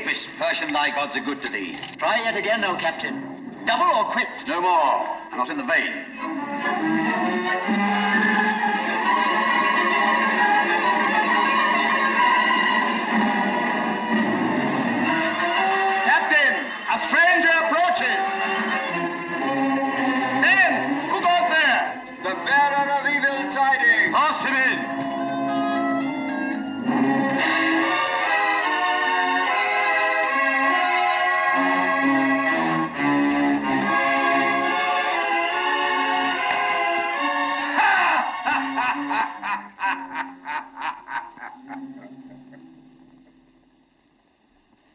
apist, Persian thy gods are good to thee. Try yet again, O captain. Double or quits? No more, and not in the vein. Captain, a stranger approaches. Stand! Who goes there? The bearer of evil tidings. Pass him in.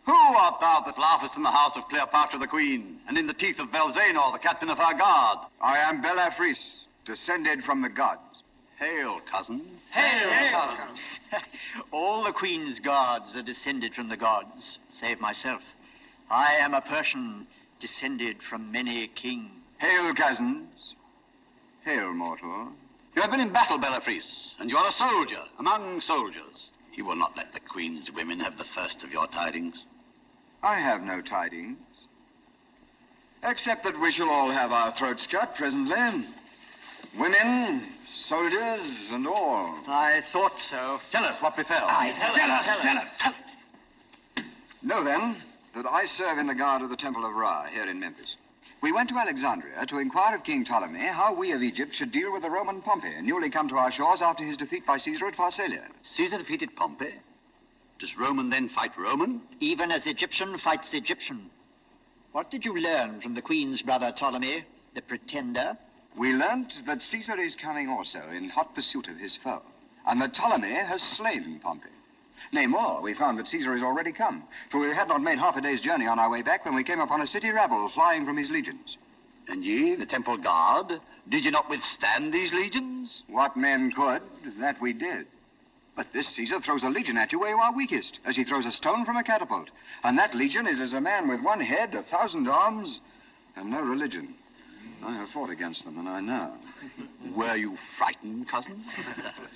Who art thou that laughest in the house of Cleopatra the queen, and in the teeth of Belzanor, the captain of her guard? I am Belafris, descended from the gods. Hail, cousin. Hail, cousin. All the queen's guards are descended from the gods, save myself. I am a Persian, descended from many a king. Hail, cousins. Hail, mortal. You have been in battle, Belafris, and you are a soldier among soldiers. You will not let the queen's women have the first of your tidings. I have no tidings, except that we shall all have our throats cut presently. Women, soldiers, and all. I thought so. Tell us what befell. Tell us. Know then that I serve in the guard of the Temple of Ra here in Memphis. We went to Alexandria to inquire of King Ptolemy how we of Egypt should deal with the Roman Pompey, newly come to our shores after his defeat by Caesar at Pharsalia. Caesar defeated Pompey? Does Roman then fight Roman? Even as Egyptian fights Egyptian. What did you learn from the queen's brother Ptolemy, the pretender? We learnt that Caesar is coming also in hot pursuit of his foe, and that Ptolemy has slain Pompey. Nay, more, we found that Caesar is already come, for we had not made half a day's journey on our way back when we came upon a city rabble flying from his legions. And ye, the temple guard, did ye not withstand these legions? What men could, that we did. But this Caesar throws a legion at you where you are weakest, as he throws a stone from a catapult. And that legion is as a man with one head, 1,000 arms, and no religion. I have fought against them, and I know. Were you frightened, cousin?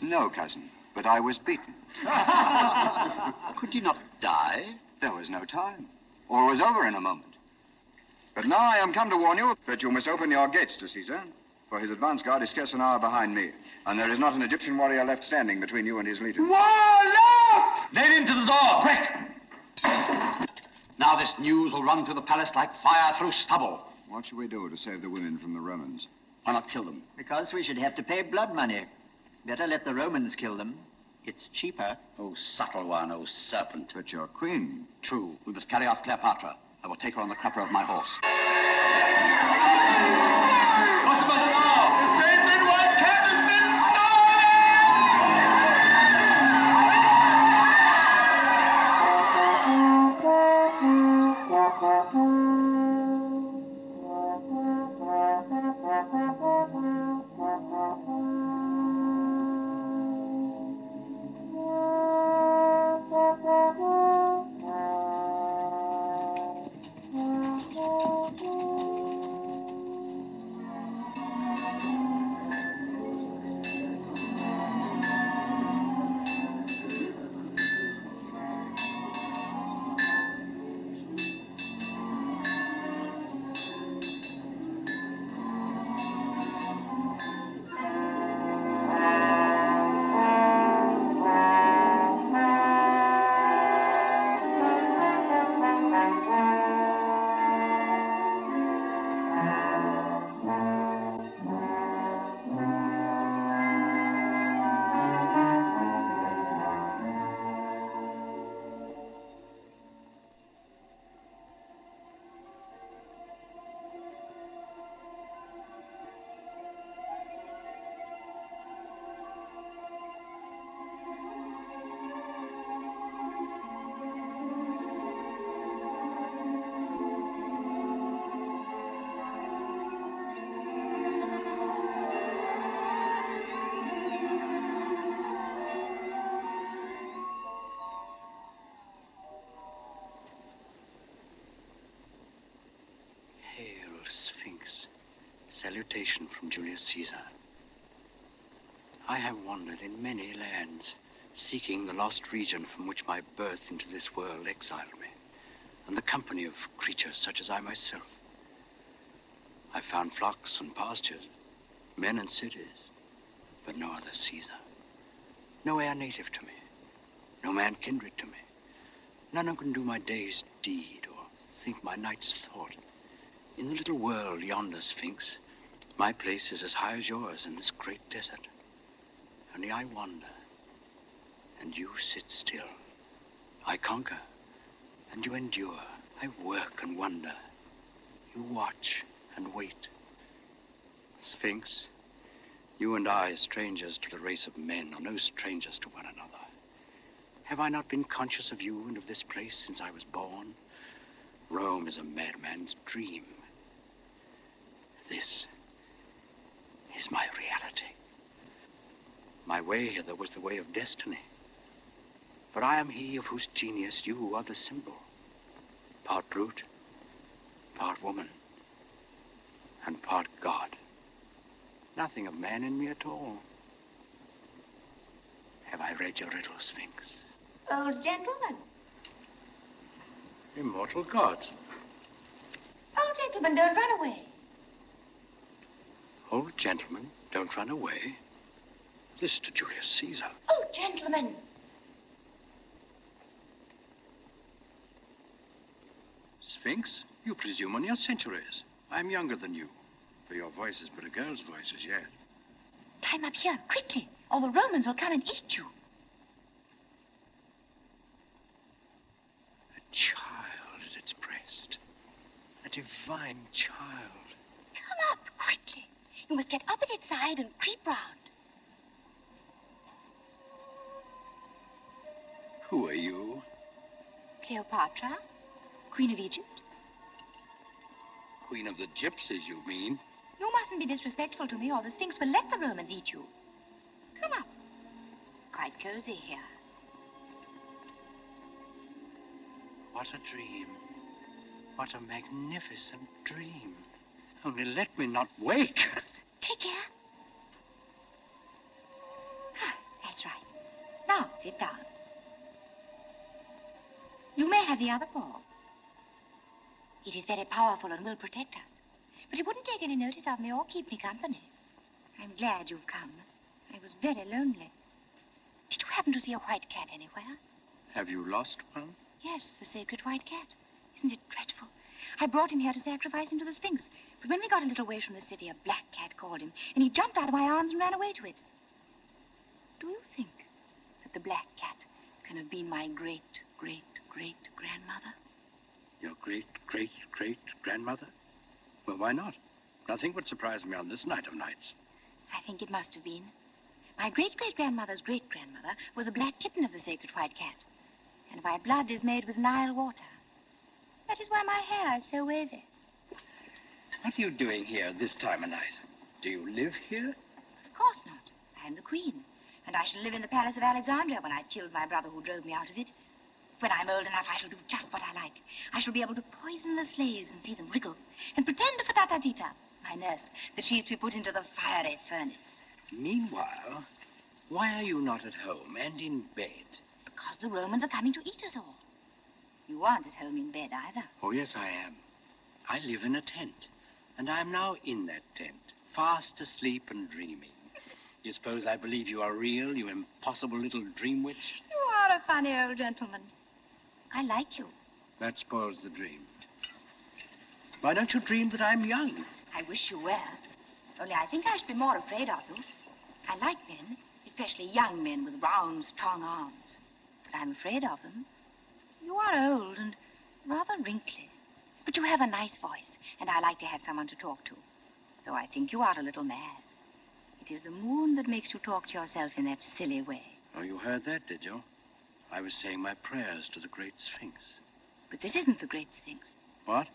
No, cousin, but I was beaten. Could ye not die? There was no time. All was over in a moment. But now I am come to warn you that you must open your gates to Caesar, for his advance guard is scarce an hour behind me, and there is not an Egyptian warrior left standing between you and his legion. Warlord! Lead him to the door, quick! Now this news will run through the palace like fire through stubble. What should we do to save the women from the Romans? Why not kill them? Because we should have to pay blood money. Better let the Romans kill them. It's cheaper. Oh, subtle one, oh, serpent. But your queen. True, we must carry off Cleopatra. I will take her on the crupper of my horse. What's about the law? The sacred white cat has been Sphinx, salutation from Julius Caesar. I have wandered in many lands, seeking the lost region from which my birth into this world exiled me. and the company of creatures such as I myself. I found flocks and pastures, men and cities, but no other Caesar. No heir native to me, no man kindred to me, none who can do my day's deed or think my night's thought. In the little world yonder, Sphinx, my place is as high as yours in this great desert. Only I wander, and you sit still. I conquer, and you endure. I work and wonder. You watch and wait. Sphinx, you and I, strangers to the race of men, are no strangers to one another. Have I not been conscious of you and of this place since I was born? Rome is a madman's dream. This is my reality. My way hither was the way of destiny. For I am he of whose genius you are the symbol. Part brute, part woman, and part God. Nothing of man in me at all. Have I read your riddle, Sphinx? Old gentleman. Immortal gods. Old gentleman, don't run away. Old gentlemen, don't run away. This to Julius Caesar. Oh, gentlemen. Sphinx, you presume on your centuries. I'm younger than you, for your voice is but a girl's voice as yet. Climb up here, quickly, or the Romans will come and eat you. A child at its breast. A divine child. Come up, quickly. You must get up at its side and creep round. Who are you? Cleopatra, Queen of Egypt. Queen of the Gypsies, you mean? You mustn't be disrespectful to me, or the Sphinx will let the Romans eat you. Come up. It's quite cozy here. What a dream. What a magnificent dream. Only let me not wake. Take care. That's right. Now, sit down. You may have the other paw. It is very powerful and will protect us. But it wouldn't take any notice of me or keep me company. I'm glad you've come. I was very lonely. Did you happen to see a white cat anywhere? Have you lost one? Yes, the sacred white cat. Isn't it dreadful? I brought him here to sacrifice him to the Sphinx. But when we got a little way from the city, a black cat called him, and he jumped out of my arms and ran away to it. Do you think that the black cat can have been my great-great-great-grandmother? Your great-great-great-grandmother? Well, why not? Nothing would surprise me on this night of nights. I think it must have been. My great-great-grandmother's great-grandmother was a black kitten of the sacred white cat. And my blood is made with Nile water. That is why my hair is so wavy. What are you doing here this time of night? Do you live here? Of course not. I am the queen. And I shall live in the palace of Alexandria when I've killed my brother who drove me out of it. When I'm old enough, I shall do just what I like. I shall be able to poison the slaves and see them wriggle, and pretend for Tatatita, my nurse, that she's to be put into the fiery furnace. Meanwhile, why are you not at home and in bed? Because the Romans are coming to eat us all. You aren't at home in bed either. Oh, yes, I am. I live in a tent, and I'm now in that tent, fast asleep and dreaming. You suppose I believe you are real, you impossible little dream witch? You are a funny old gentleman. I like you. That spoils the dream. Why don't you dream that I'm young? I wish you were. Only I think I should be more afraid of you. I like men, especially young men with round, strong arms. But I'm afraid of them. You are old and rather wrinkly. But you have a nice voice, and I like to have someone to talk to. Though I think you are a little mad. It is the moon that makes you talk to yourself in that silly way. Oh, you heard that, did you? I was saying my prayers to the great Sphinx. But this isn't the great Sphinx. What?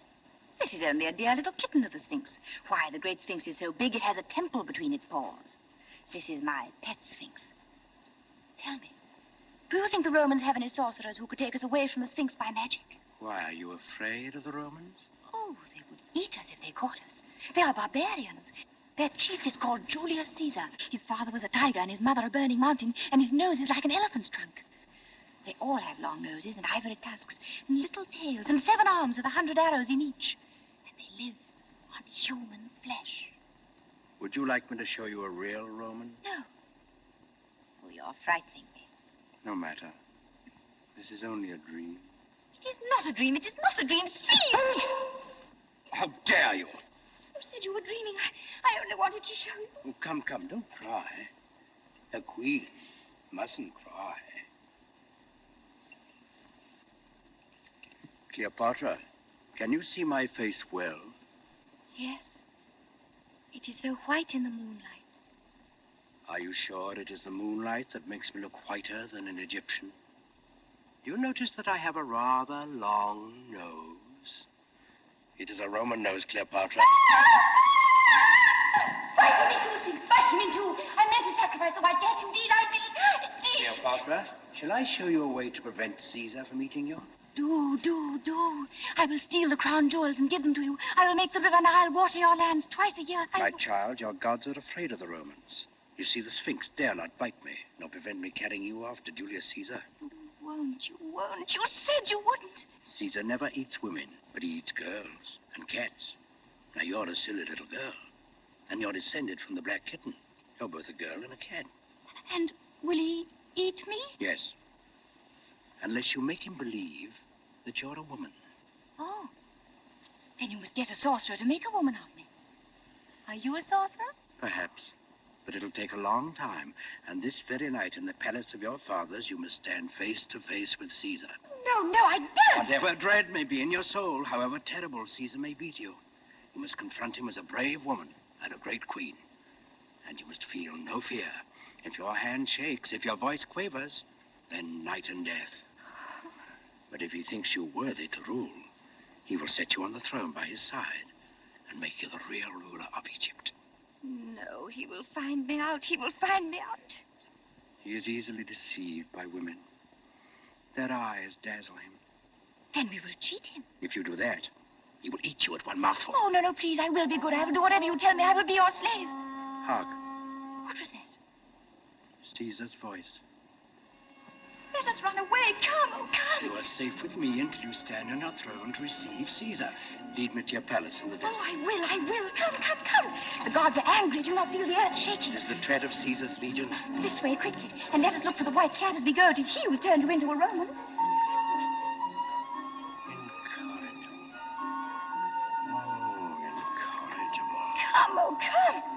This is only a dear little kitten of the Sphinx. Why, the great Sphinx is so big it has a temple between its paws. This is my pet Sphinx. Tell me, do you think the Romans have any sorcerers who could take us away from the Sphinx by magic? Why, are you afraid of the Romans? Oh, they would eat us if they caught us. They are barbarians. Their chief is called Julius Caesar. His father was a tiger and his mother a burning mountain, and his nose is like an elephant's trunk. They all have long noses and ivory tusks and little tails and 7 arms with 100 arrows in each. And they live on human flesh. Would you like me to show you a real Roman? No. Oh, you're frightening me. No matter. This is only a dream. It is not a dream. It is not a dream. See! How dare you? You said you were dreaming. I only wanted to show you. Oh, come, don't cry. A queen mustn't cry. Cleopatra, can you see my face well? Yes. It is so white in the moonlight. Are you sure it is the moonlight that makes me look whiter than an Egyptian? Do you notice that I have a rather long nose? It is a Roman nose, Cleopatra. Bite him in two, Sphinx. Bite him in two. I meant to sacrifice the white cat. Indeed, I did. Cleopatra, shall I show you a way to prevent Caesar from eating you? Do. I will steal the crown jewels and give them to you. I will make the river Nile water your lands twice a year. My child, your gods are afraid of the Romans. You see, the Sphinx dare not bite me, nor prevent me carrying you off to Julius Caesar. Won't you? You said you wouldn't. Caesar never eats women, but he eats girls and cats. Now, you're a silly little girl, and you're descended from the black kitten. You're both a girl and a cat. And will he eat me? Yes. Unless you make him believe that you're a woman. Oh. Then you must get a sorcerer to make a woman of me. Are you a sorcerer? Perhaps. But it'll take a long time. And this very night in the palace of your fathers, you must stand face to face with Caesar. No, I don't. Whatever dread may be in your soul, however terrible Caesar may be to you, you must confront him as a brave woman and a great queen. And you must feel no fear. If your hand shakes, if your voice quavers, then night and death. But if he thinks you worthy to rule, he will set you on the throne by his side and make you the real ruler of Egypt. No, he will find me out. He will find me out. He is easily deceived by women. Their eyes dazzle him. Then we will cheat him. If you do that, he will eat you at one mouthful. Oh, no, please. I will be good. I will do whatever you tell me. I will be your slave. Hark. What was that? Caesar's voice. Let us run away. Come. You are safe with me until you stand on your throne to receive Caesar. Lead me to your palace in the desert. Oh, I will. Come. The gods are angry. Do not feel the earth shaking. It is the tread of Caesar's legion. This way, quickly. And let us look for the white cat as we go. It is he who has turned you into a Roman. Incorrigible. Oh, incorrigible. Come.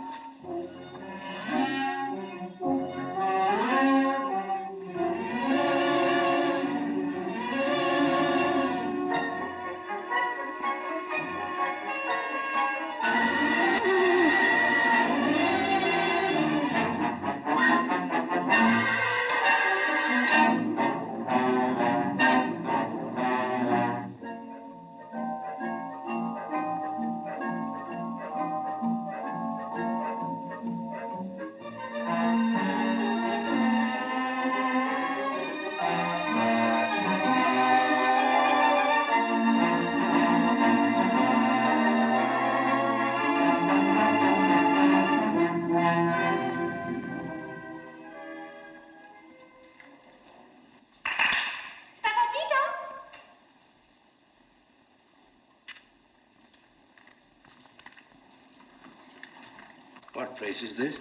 What place is this?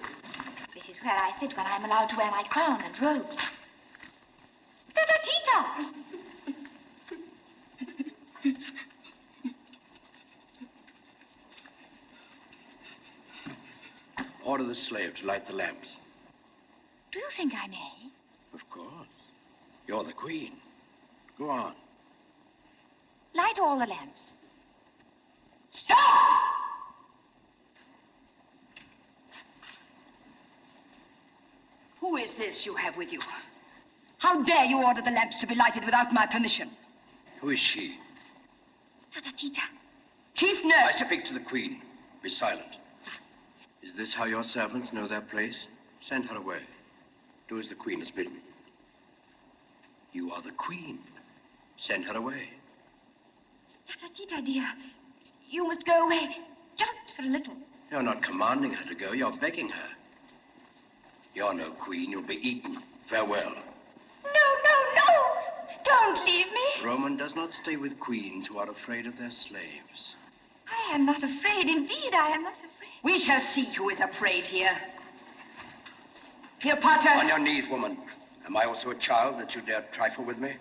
This is where I sit when I'm allowed to wear my crown and robes. Ta-ta-tita! Order the slave to light the lamps. Do you think I may? Of course. You're the queen. Go on. Light all the lamps. Stop! Who is this you have with you? How dare you order the lamps to be lighted without my permission? Who is she? Ta-ta-tita. Chief I nurse. speak to the queen. Be silent. Is this how your servants know their place? Send her away. Do as the queen has bidden. You are the queen. Send her away. Ta-ta-tita, dear. You must go away. Just for a little. You're not commanding her to go. You're begging her. You're no queen. You'll be eaten. Farewell. No. Don't leave me. Roman does not stay with queens who are afraid of their slaves. I am not afraid. Indeed, I am not afraid. We shall see who is afraid here. Cleopatra. On your knees, woman. Am I also a child that you dare trifle with me?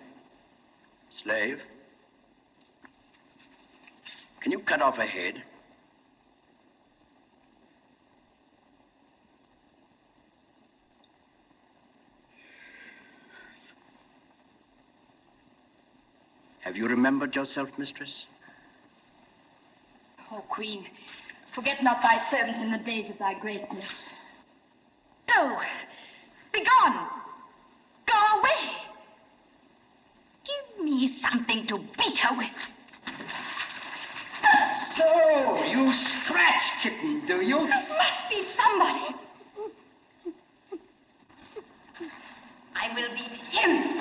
Slave? Can you cut off a head? Have you remembered yourself, mistress? Oh, Queen, forget not thy servant in the days of thy greatness. Go. Be gone. Go away. Give me something to beat her with. So, you scratch kitten, do you? It must be somebody. I will beat him.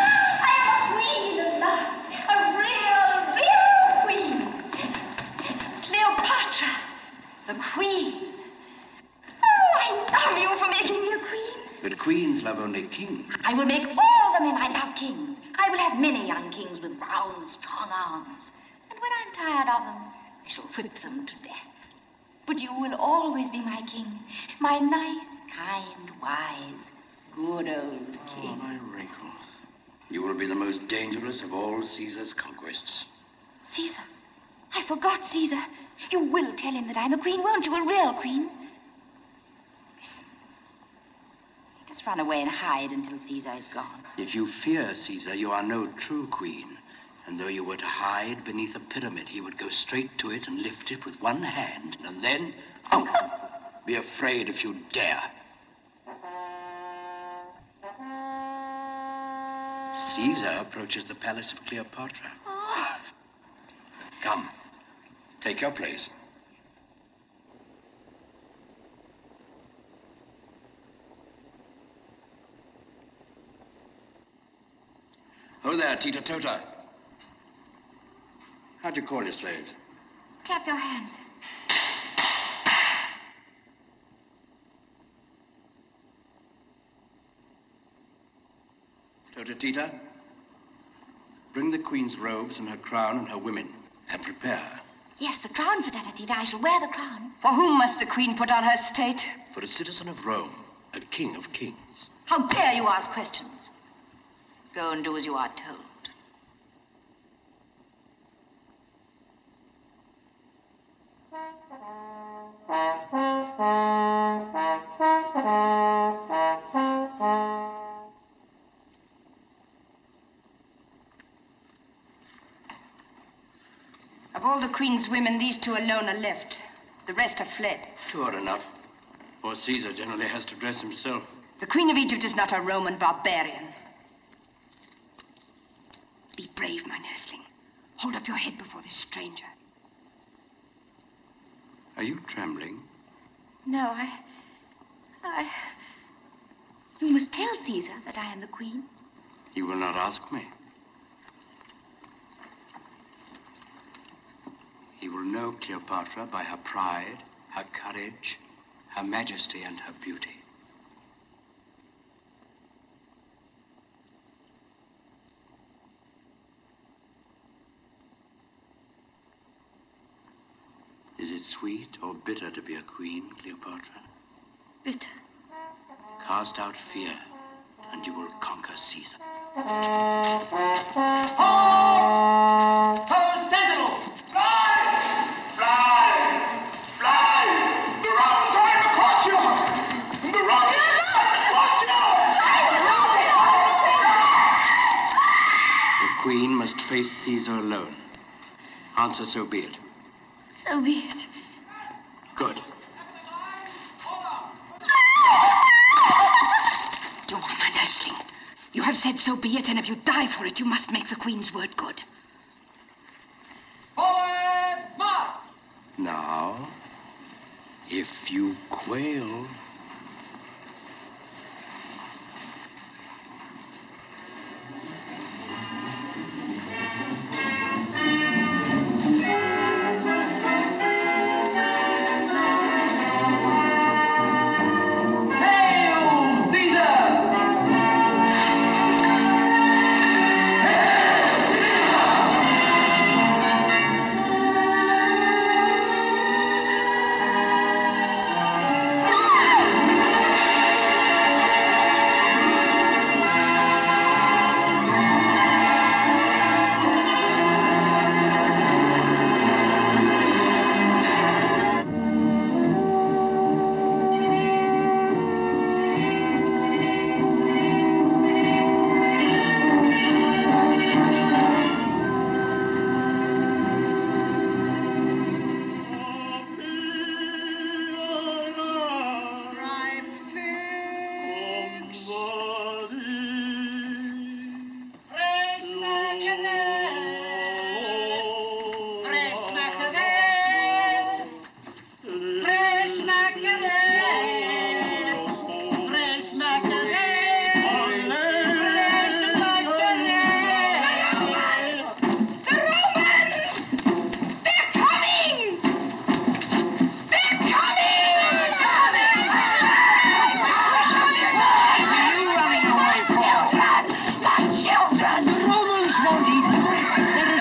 I am a queen at last. A real queen. Cleopatra, the queen. Oh, I love you for making me a queen. But queens love only kings. I will make all the men I love kings. I will have many young kings with round, strong arms. And when I'm tired of them, I shall whip them to death. But you will always be my king. My nice, kind, wise, good old king. Oh, my wrinkle. You will be the most dangerous of all Caesar's conquests. Caesar? I forgot Caesar. You will tell him that I'm a queen, won't you? A real queen. Listen. Just run away and hide until Caesar is gone. If you fear Caesar, you are no true queen. And though you were to hide beneath a pyramid, he would go straight to it and lift it with one hand. And then, out! Be afraid if you dare. Caesar approaches the palace of Cleopatra. Oh. Come, take your place. Oh there, Tita Tota. How'd you call your slaves? Clap your hands. Tota Tita, bring the queen's robes and her crown and her women, and prepare her. Yes, the crown for Tatatita. I shall wear the crown. For whom must the queen put on her state? For a citizen of Rome, a king of kings. How dare you ask questions? Go and do as you are told. Of all the queen's women, these two alone are left. The rest have fled. Two are enough. Or Caesar generally has to dress himself. The Queen of Egypt is not a Roman barbarian. Be brave, my nursling. Hold up your head before this stranger. Are you trembling? No, You must tell Caesar that I am the queen. He will not ask me. He will know Cleopatra by her pride, her courage, her majesty, and her beauty. Is it sweet or bitter to be a queen, Cleopatra? Bitter. Cast out fear, and you will conquer Caesar. Sentinels! Fly! Fly! Fly! The Romans are in the courtyard! The Romans are in the courtyard! The queen must face Caesar alone. Answer, so be it. So be it. Good. You are my nursling. You have said so be it, and if you die for it, you must make the queen's word good. Forward, march! Now, if you quail...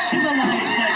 civilized as you are.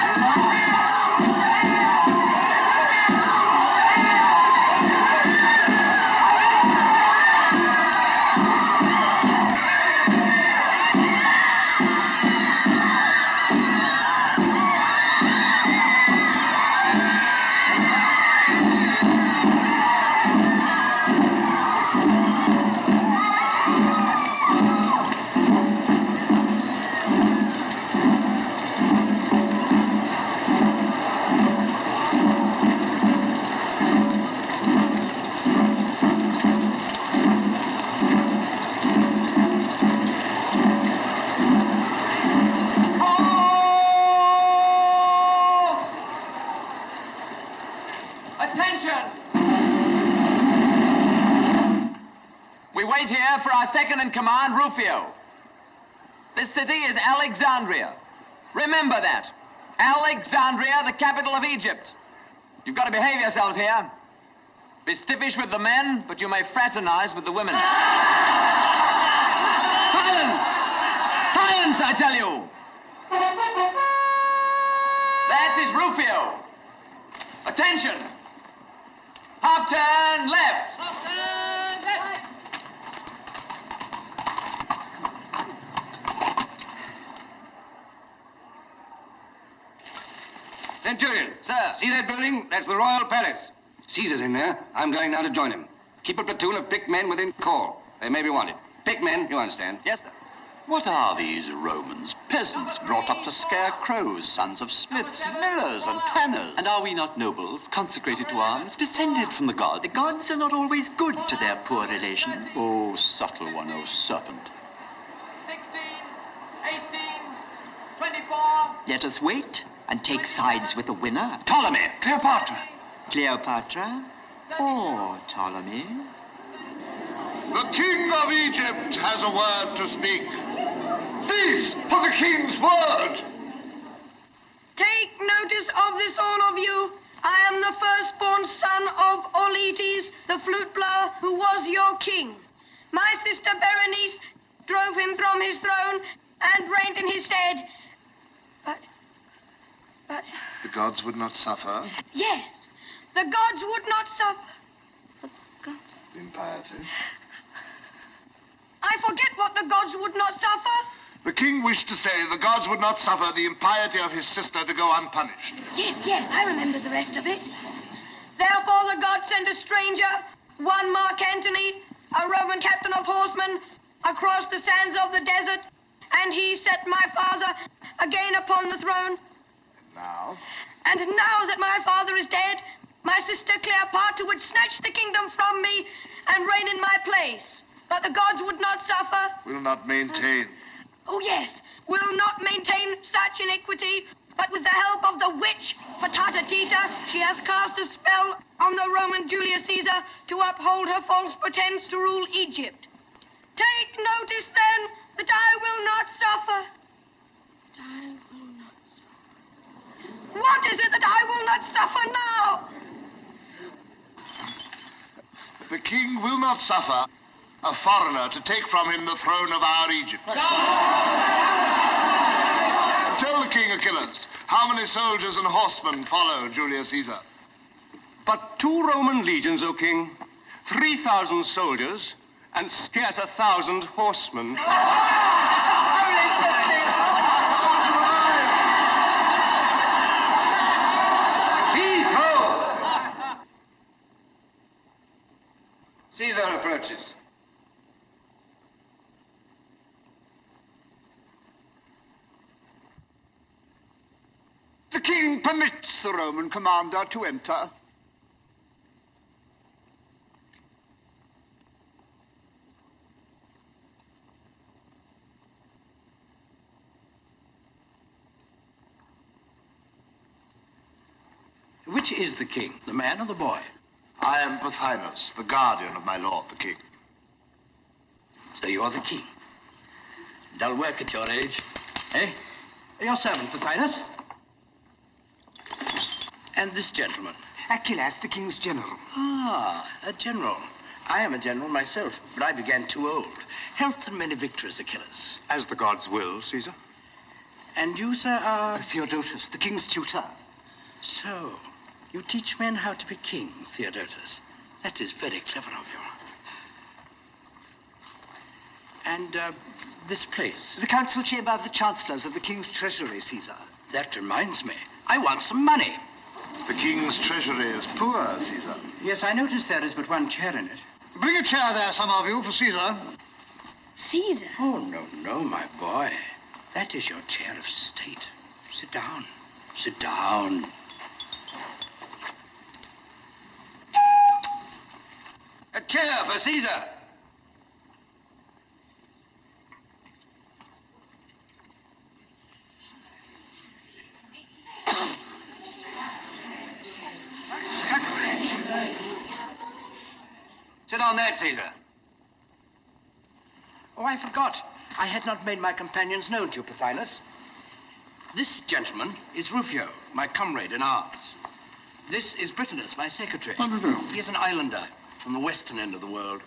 For our second-in-command, Rufio. This city is Alexandria. Remember that. Alexandria, the capital of Egypt. You've got to behave yourselves here. Be stiffish with the men, but you may fraternize with the women. Silence! Silence, I tell you! That is Rufio. Attention! Half turn left. Half turn left. Centurion. Sir. See that building? That's the Royal Palace. Caesar's in there. I'm going now to join him. Keep a platoon of picked men within call. They may be wanted. Picked men, you understand? Yes, sir. What are these Romans? Peasants brought up to scare crows, sons of smiths, millers, and tanners. And are we not nobles, consecrated to arms, descended from the gods? The gods are not always good to their poor relations. Oh, subtle one, oh serpent. 16, 18, 24. Let us wait and take sides with the winner. Ptolemy, Cleopatra. Cleopatra or Ptolemy? The king of Egypt has a word to speak. Please, for the king's word. Take notice of this, all of you. I am the firstborn son of Oletes, the flute blower, who was your king. My sister Berenice drove him from his throne and reigned in his stead. But... The gods would not suffer. Yes, the gods would not suffer. The gods... Impiety. I forget what the gods would not suffer. The king wished to say the gods would not suffer the impiety of his sister to go unpunished. Yes, I remember the rest of it. Therefore the gods sent a stranger, one Mark Antony, a Roman captain of horsemen, across the sands of the desert, and he set my father again upon the throne. Now? And now that my father is dead, my sister Cleopatra would snatch the kingdom from me and reign in my place. But the gods would not suffer. Will not maintain. Oh, yes, will not maintain such iniquity, but with the help of the witch, Patata Tita, she has cast a spell on the Roman Julius Caesar to uphold her false pretense to rule Egypt. Take notice, then, that I will not suffer. I will not suffer. What is it that I will not suffer now? The king will not suffer a foreigner to take from him the throne of our Egypt. Tell the king, Achilles, how many soldiers and horsemen follow Julius Caesar? But 2 Roman legions, O king, 3,000 soldiers, and scarce 1,000 horsemen. Peace, ho! Caesar approaches. The king permits the Roman commander to enter. Which is the king, the man or the boy? I am Pothinus, the guardian of my lord, the king. So you're the king. Dull work at your age. Eh? Your servant, Pothinus. And this gentleman? Achilles, the king's general. Ah, a general. I am a general myself, but I began too old. Health and many victories, Achilles. As the gods will, Caesar. And you, sir, are... Theodotus, the king's tutor. So, you teach men how to be kings, Theodotus. That is very clever of you. And, this place? The council chamber of the chancellors of the king's treasury, Caesar. That reminds me. I want some money. The king's treasury is poor, Caesar. Yes, I noticed there is but one chair in it. Bring a chair there, some of you, for Caesar. Caesar? Oh, no, my boy. That is your chair of state. Sit down. Sit down. A chair for Caesar. Sit on that, Caesar. Oh, I forgot. I had not made my companions known to you, Pothinus. This gentleman is Rufio, my comrade in arms. This is Britanus, my secretary. Oh, no. He is an islander from the western end of the world.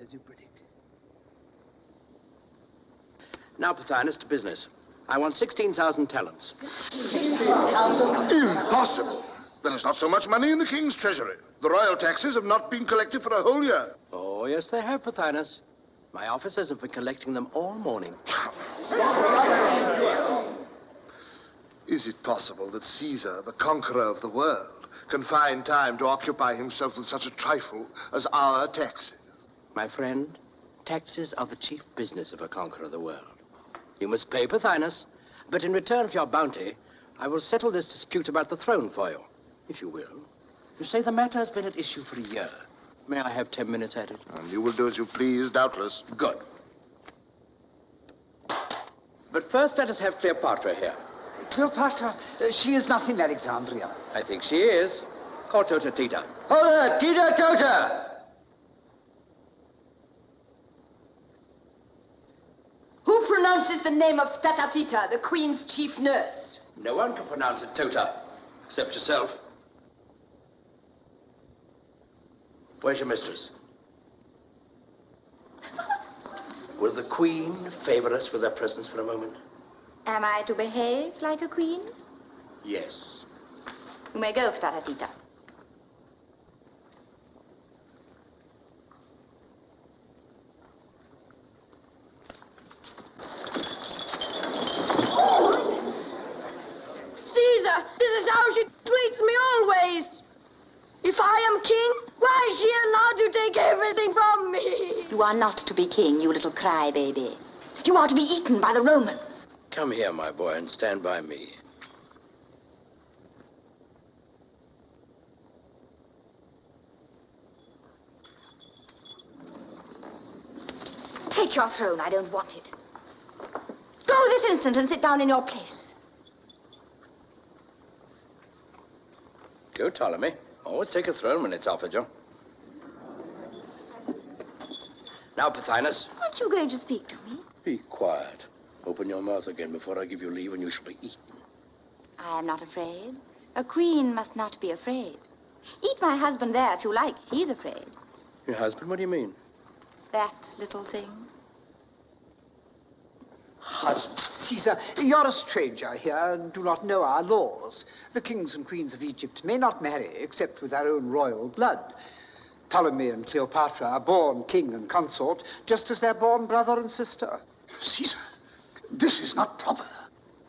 As you predicted. Now, Pothinus, to business. I want 16,000 talents. Impossible. There is not so much money in the king's treasury. The royal taxes have not been collected for a whole year. Oh, yes, they have, Pothinus. My officers have been collecting them all morning. Is it possible that Caesar, the conqueror of the world, can find time to occupy himself with such a trifle as our taxes? My friend, taxes are the chief business of a conqueror of the world. You must pay, Pothinus, but in return for your bounty, I will settle this dispute about the throne for you, if you will. You say the matter has been at issue for a year. May I have 10 minutes at it? And you will do as you please, doubtless. Good. But first, let us have Cleopatra here. Cleopatra, she is not in Alexandria. I think she is. Call Tota Tita. Oh, there, Tita Tota! Who pronounces the name of Tatatita, the queen's chief nurse? No one can pronounce it Tota, except yourself. Where's your mistress? Will the queen favor us with her presence for a moment? Am I to behave like a queen? Yes. You may go, Tatatita. Caesar, this is how she treats me always. If I am king, why is she allowed to take everything from me? You are not to be king, you little crybaby. You are to be eaten by the Romans. Come here, my boy, and stand by me. Take your throne, I don't want it. Go this instant and sit down in your place. Go, Ptolemy. Always take a throne when it's offered you. Now, Pothinus. Aren't you going to speak to me? Be quiet. Open your mouth again before I give you leave, and you shall be eaten. I am not afraid. A queen must not be afraid. Eat my husband there if you like. He's afraid. Your husband? What do you mean? That little thing. Husband. Caesar, you're a stranger here and do not know our laws. The kings and queens of Egypt may not marry except with their own royal blood. Ptolemy and Cleopatra are born king and consort, just as they're born brother and sister. Caesar, this is not proper.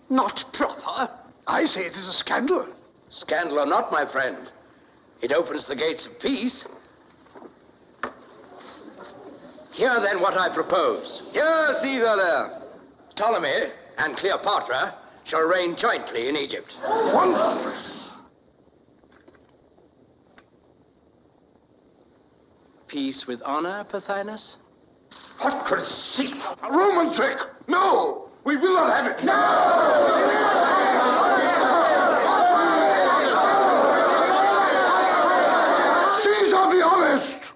Not proper? I say it is a scandal. Scandal or not, my friend. It opens the gates of peace. Hear then what I propose. Hear, Caesar, there. Ptolemy and Cleopatra shall reign jointly in Egypt. Monstrous! Peace with honor, Pothinus? What conceit! A Roman trick! No! We will not have it! No! Caesar, be honest!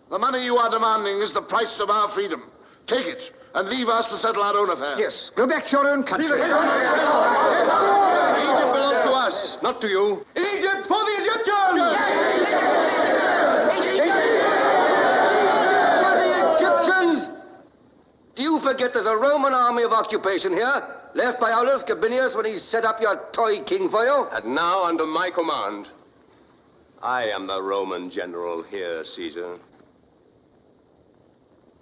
The money you are demanding is the price of our freedom. Take it, and leave us to settle our own affairs. Yes, go back to your own country. Egypt belongs to us, not to you. Egypt for the Egyptians! For the Egyptians! Do you forget there's a Roman army of occupation here, left by Aulus Gabinius when he set up your toy king for you? And now, under my command, I am the Roman general here, Caesar.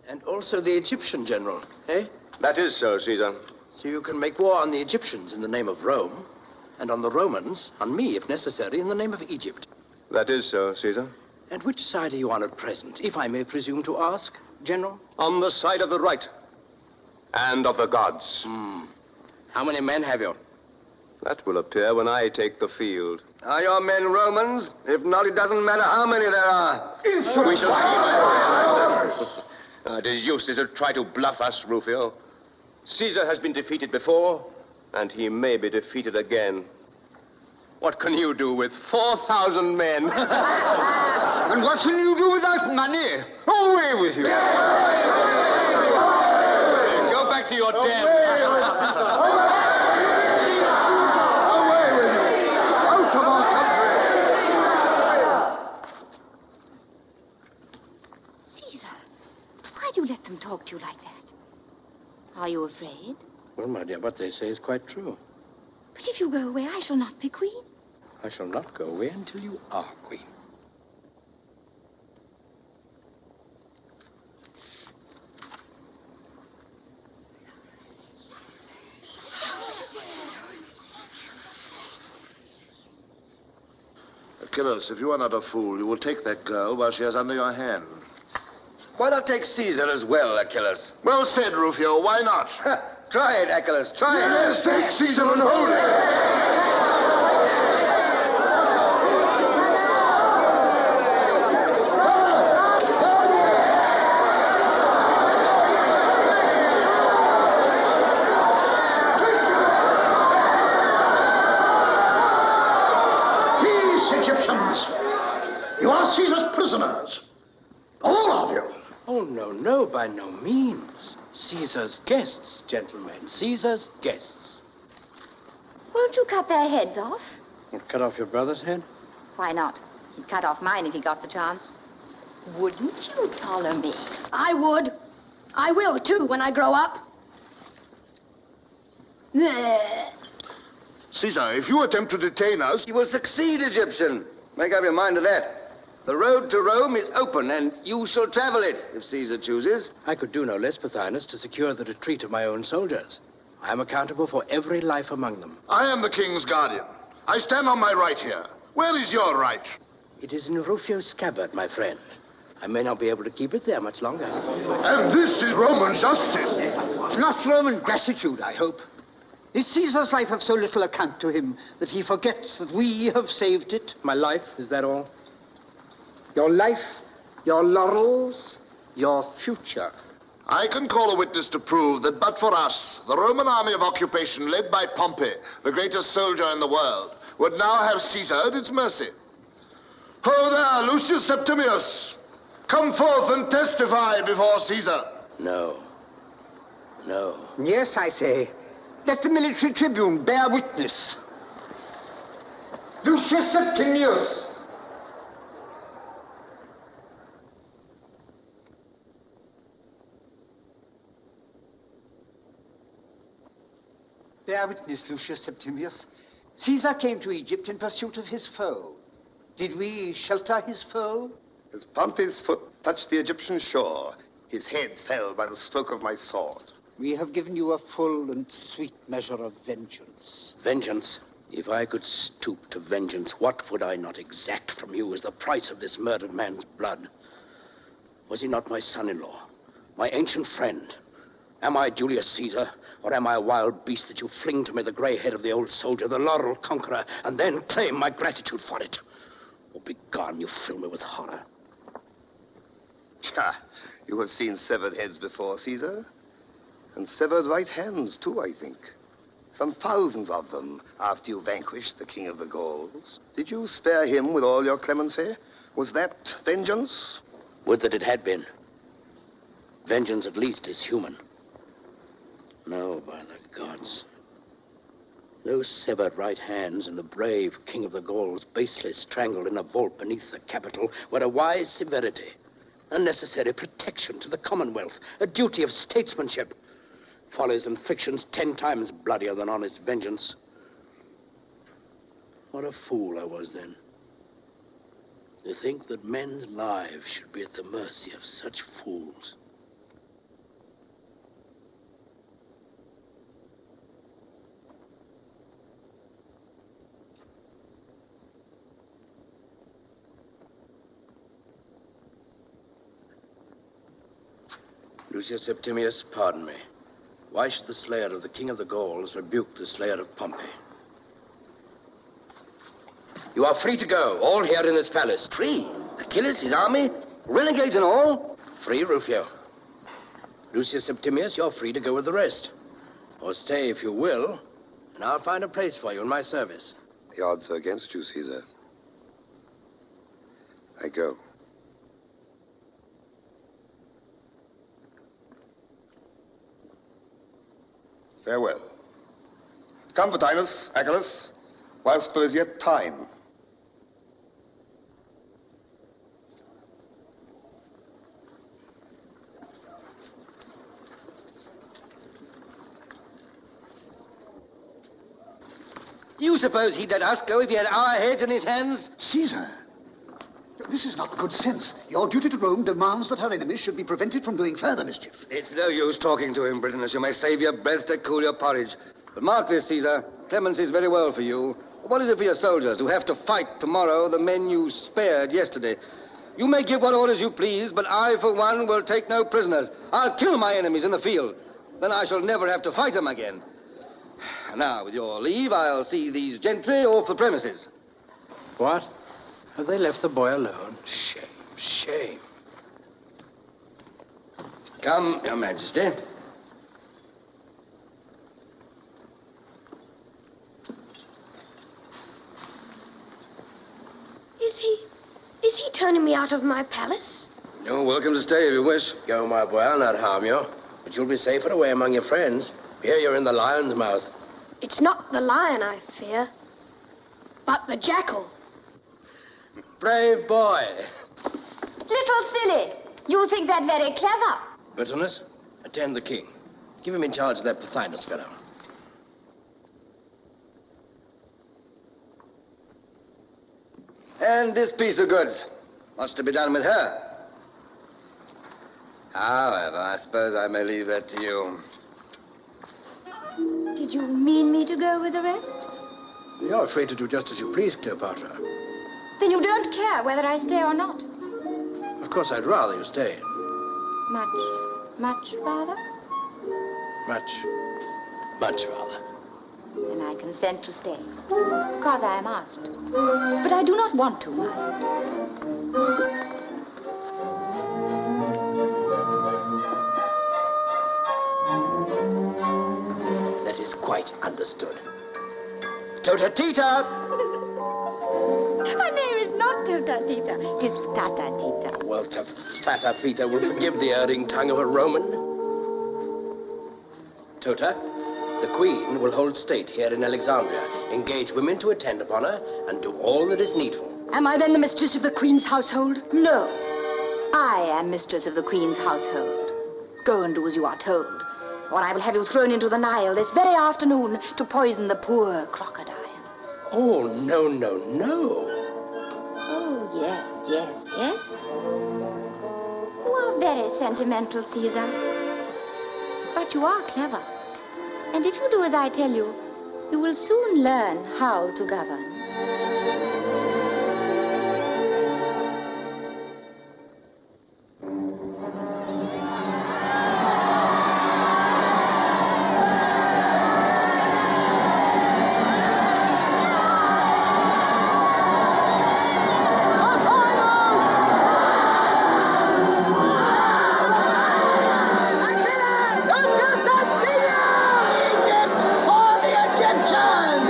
And also the Egyptian general, eh? That is so, Caesar. So you can make war on the Egyptians in the name of Rome, and on the Romans, on me, if necessary, in the name of Egypt. That is so, Caesar. And which side are you on at present, if I may presume to ask, General? On the side of the right. And of the gods. How many men have you? That will appear when I take the field. Are your men Romans? If not, it doesn't matter how many there are. We shall see, my friend. It is useless to try to bluff us, Rufio. Caesar has been defeated before, and he may be defeated again. What can you do with 4,000 men? And what shall you do without money? Away with you. Go back to your den. Away with you. Out of our country. Caesar, why do you let them talk to you like that? Are you afraid? Well, my dear, what they say is quite true. But if you go away, I shall not be queen. I shall not go away until you are queen. Achilles, if you are not a fool, you will take that girl while she is under your hand. Why not take Caesar as well, Achilles? Well said, Rufio. Why not? Try it, Achilles. Try it. Yes, take Caesar and hold it. You are Caesar's prisoners. All of you. Oh, no, by no means. Caesar's guests, gentlemen. Caesar's guests. Won't you cut their heads off? Well, cut off your brother's head? Why not? He'd cut off mine if he got the chance. Wouldn't you, Ptolemy? I would. I will, too, when I grow up. Caesar, if you attempt to detain us... You will succeed, Egyptian. Make up your mind to that. The road to Rome is open, and you shall travel it, if Caesar chooses. I could do no less, Pothinus, to secure the retreat of my own soldiers. I am accountable for every life among them. I am the king's guardian. I stand on my right here. Where is your right? It is in Rufio's scabbard, my friend. I may not be able to keep it there much longer. And this is Roman justice. Not Roman gratitude, I hope. Is Caesar's life of so little account to him that he forgets that we have saved it? My life, is that all? Your life, your laurels, your future. I can call a witness to prove that but for us, the Roman army of occupation led by Pompey, the greatest soldier in the world, would now have Caesar at its mercy. Ho there, Lucius Septimius! Come forth and testify before Caesar. No. Yes, I say. Let the military tribune bear witness. Lucius Septimius! Bear witness, Lucius Septimius. Caesar came to Egypt in pursuit of his foe. Did we shelter his foe? As Pompey's foot touched the Egyptian shore, his head fell by the stroke of my sword. We have given you a full and sweet measure of vengeance. Vengeance? If I could stoop to vengeance, what would I not exact from you as the price of this murdered man's blood? Was he not my son-in-law, my ancient friend? Am I Julius Caesar, or am I a wild beast that you fling to me the gray head of the old soldier, the laurel conqueror, and then claim my gratitude for it? Oh, begone, you fill me with horror. You have seen severed heads before, Caesar. And severed right hands, too, I think. Some thousands of them, after you vanquished the king of the Gauls. Did you spare him with all your clemency? Was that vengeance? Would that it had been. Vengeance, at least, is human. by the gods. Those severed right hands and the brave king of the Gauls baseless strangled in a vault beneath the Capitol were a wise severity, a necessary protection to the Commonwealth, a duty of statesmanship. Follies and fictions 10 times bloodier than honest vengeance. What a fool I was then. To think that men's lives should be at the mercy of such fools. Lucius Septimius, pardon me. Why should the slayer of the king of the Gauls rebuke the slayer of Pompey? You are free to go, all here in this palace. Free? Achilles, his army, renegades and all? Free, Rufio. Lucius Septimius, you're free to go with the rest. Or stay if you will, and I'll find a place for you in my service. The odds are against you, Caesar. I go. Farewell. Come, Vatinus, Achilles, whilst there is yet time. Do you suppose he'd let us go if he had our heads in his hands? Caesar, this is not good sense. Your duty to Rome demands that her enemies should be prevented from doing further mischief. It's no use talking to him, Britannicus. You may save your breath to cool your porridge. But mark this, Caesar. Clemency is very well for you. What is it for your soldiers who have to fight tomorrow the men you spared yesterday? You may give what orders you please, but I, for one, will take no prisoners. I'll kill my enemies in the field. Then I shall never have to fight them again. Now, with your leave, I'll see these gentry off the premises. What? Have they left the boy alone? Shame, shame. Come, Your Majesty. Is he turning me out of my palace? You're welcome to stay if you wish. Go, my boy, I'll not harm you. But you'll be safer away among your friends. Here you're in the lion's mouth. It's not the lion I fear, but the jackal. Brave boy. Little silly. You think that very clever. Bitterness, attend the king. Give him in charge of that Pothinus fellow. And this piece of goods. What's to be done with her? However, I suppose I may leave that to you. Did you mean me to go with the rest? You're free to do just as you please, Cleopatra. Then you don't care whether I stay or not? Of course, I'd rather you stay. Much rather? Much rather. Then I consent to stay, because I am asked. But I do not want to, mind. That is quite understood. Tota-tita! My name is not Tota-tita. It is Tata-tita. Well, Tata-fita will forgive the erring tongue of a Roman. Tota, the queen will hold state here in Alexandria, engage women to attend upon her, and do all that is needful. Am I then the mistress of the queen's household? No. I am mistress of the queen's household. Go and do as you are told, or I will have you thrown into the Nile this very afternoon to poison the poor crocodiles. Oh, no, no, no. Oh, yes. You are very sentimental, Caesar. But you are clever. And if you do as I tell you, you will soon learn how to govern. Egypt for the Egyptians!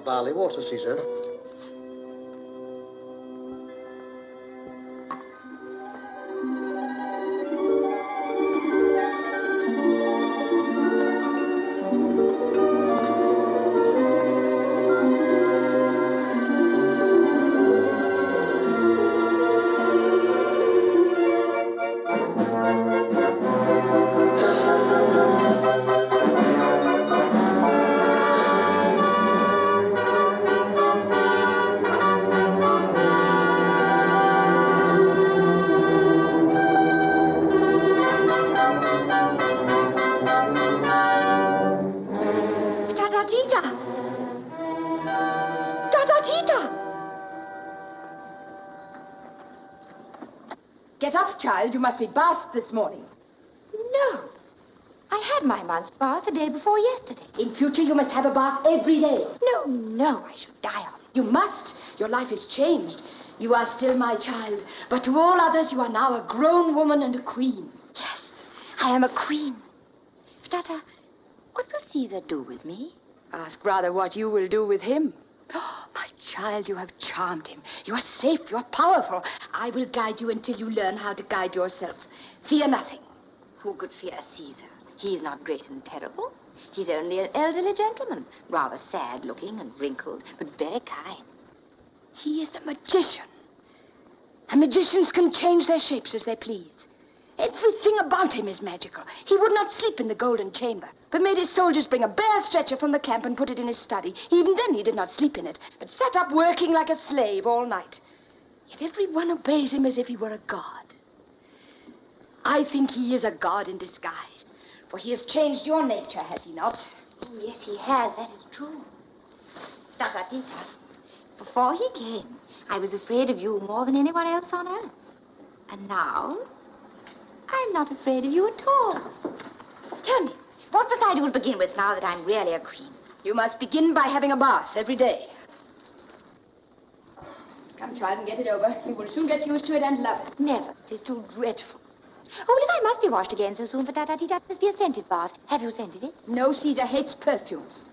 our barley water, Caesar. Get up, child. You must be bathed this morning. No. I had my month's bath the day before yesterday. In future, you must have a bath every day. No, I should die of it. You must. Your life is changed. You are still my child, but to all others, you are now a grown woman and a queen. Yes, I am a queen. Tata, what will Caesar do with me? Ask rather what you will do with him. Oh, my child, you have charmed him. You are safe. You are powerful. I will guide you until you learn how to guide yourself. Fear nothing. Who could fear Caesar? He is not great and terrible. He's only an elderly gentleman, rather sad-looking and wrinkled, but very kind. He is a magician. And magicians can change their shapes as they please. Everything about him is magical. He would not sleep in the golden chamber, but made his soldiers bring a bare stretcher from the camp and put it in his study. Even then he did not sleep in it, but sat up working like a slave all night. Yet everyone obeys him as if he were a god. I think he is a god in disguise, for he has changed your nature, has he not? Oh, yes, he has. That is true. Tata, before he came, I was afraid of you more than anyone else on earth. And now, I'm not afraid of you at all. Tell me, what must I do to begin with now that I'm really a queen? You must begin by having a bath every day. Come, child, and get it over. You will soon get used to it and love it. Never. It is too dreadful. Oh, well, if I must be washed again so soon for Tata, it must be a scented bath. Have you scented it? No, Caesar hates perfumes.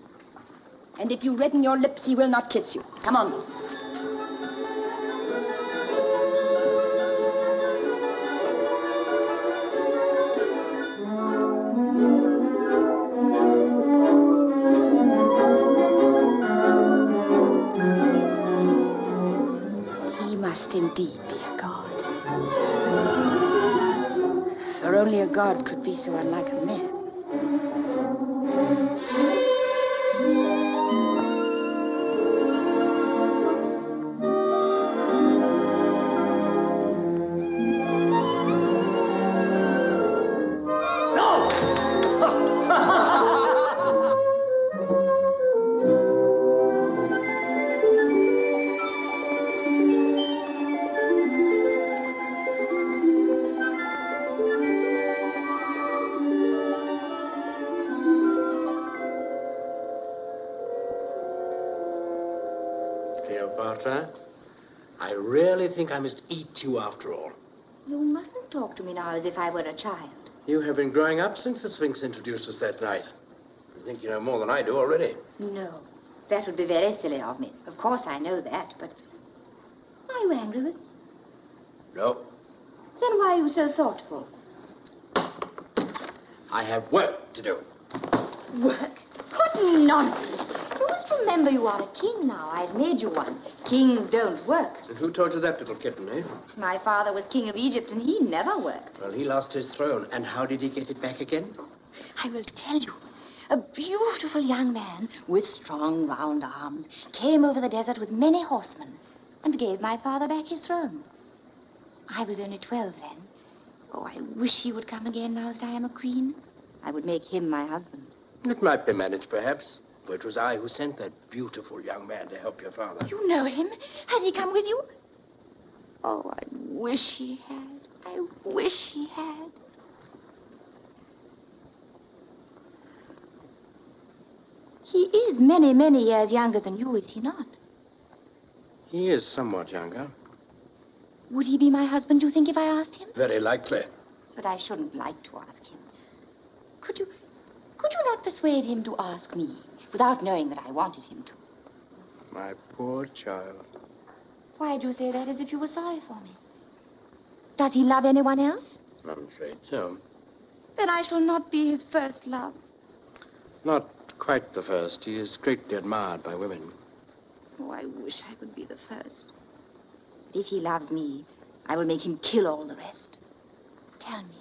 And if you redden your lips, he will not kiss you. Come on. He must indeed be a god. For only a god could be so unlike a man. Cleopatra, I really think I must eat you after all. You mustn't talk to me now as if I were a child. You have been growing up since the Sphinx introduced us that night. I think you know more than I do already. No, that would be very silly of me. Of course I know that, but are you angry with me? No. Then why are you so thoughtful? I have work to do. Work? What nonsense. You must remember you are a king now. I've made you one. Kings don't work. And who told you that, little kitten, eh? My father was king of Egypt, and he never worked. Well, he lost his throne. And how did he get it back again? I will tell you. A beautiful young man with strong, round arms came over the desert with many horsemen and gave my father back his throne. I was only 12 then. Oh, I wish he would come again now that I am a queen. I would make him my husband. It might be managed, perhaps. For it was I who sent that beautiful young man to help your father. You know him? Has he come with you? Oh, I wish he had. I wish he had. He is many, many years younger than you, is he not? He is somewhat younger. Would he be my husband, you think, if I asked him? Very likely. But I shouldn't like to ask him. Could you not persuade him to ask me without knowing that I wanted him to? My poor child. Why do you say that as if you were sorry for me? Does he love anyone else? I'm afraid so. Then I shall not be his first love. Not quite the first. He is greatly admired by women. Oh, I wish I could be the first. But if he loves me, I will make him kill all the rest. Tell me,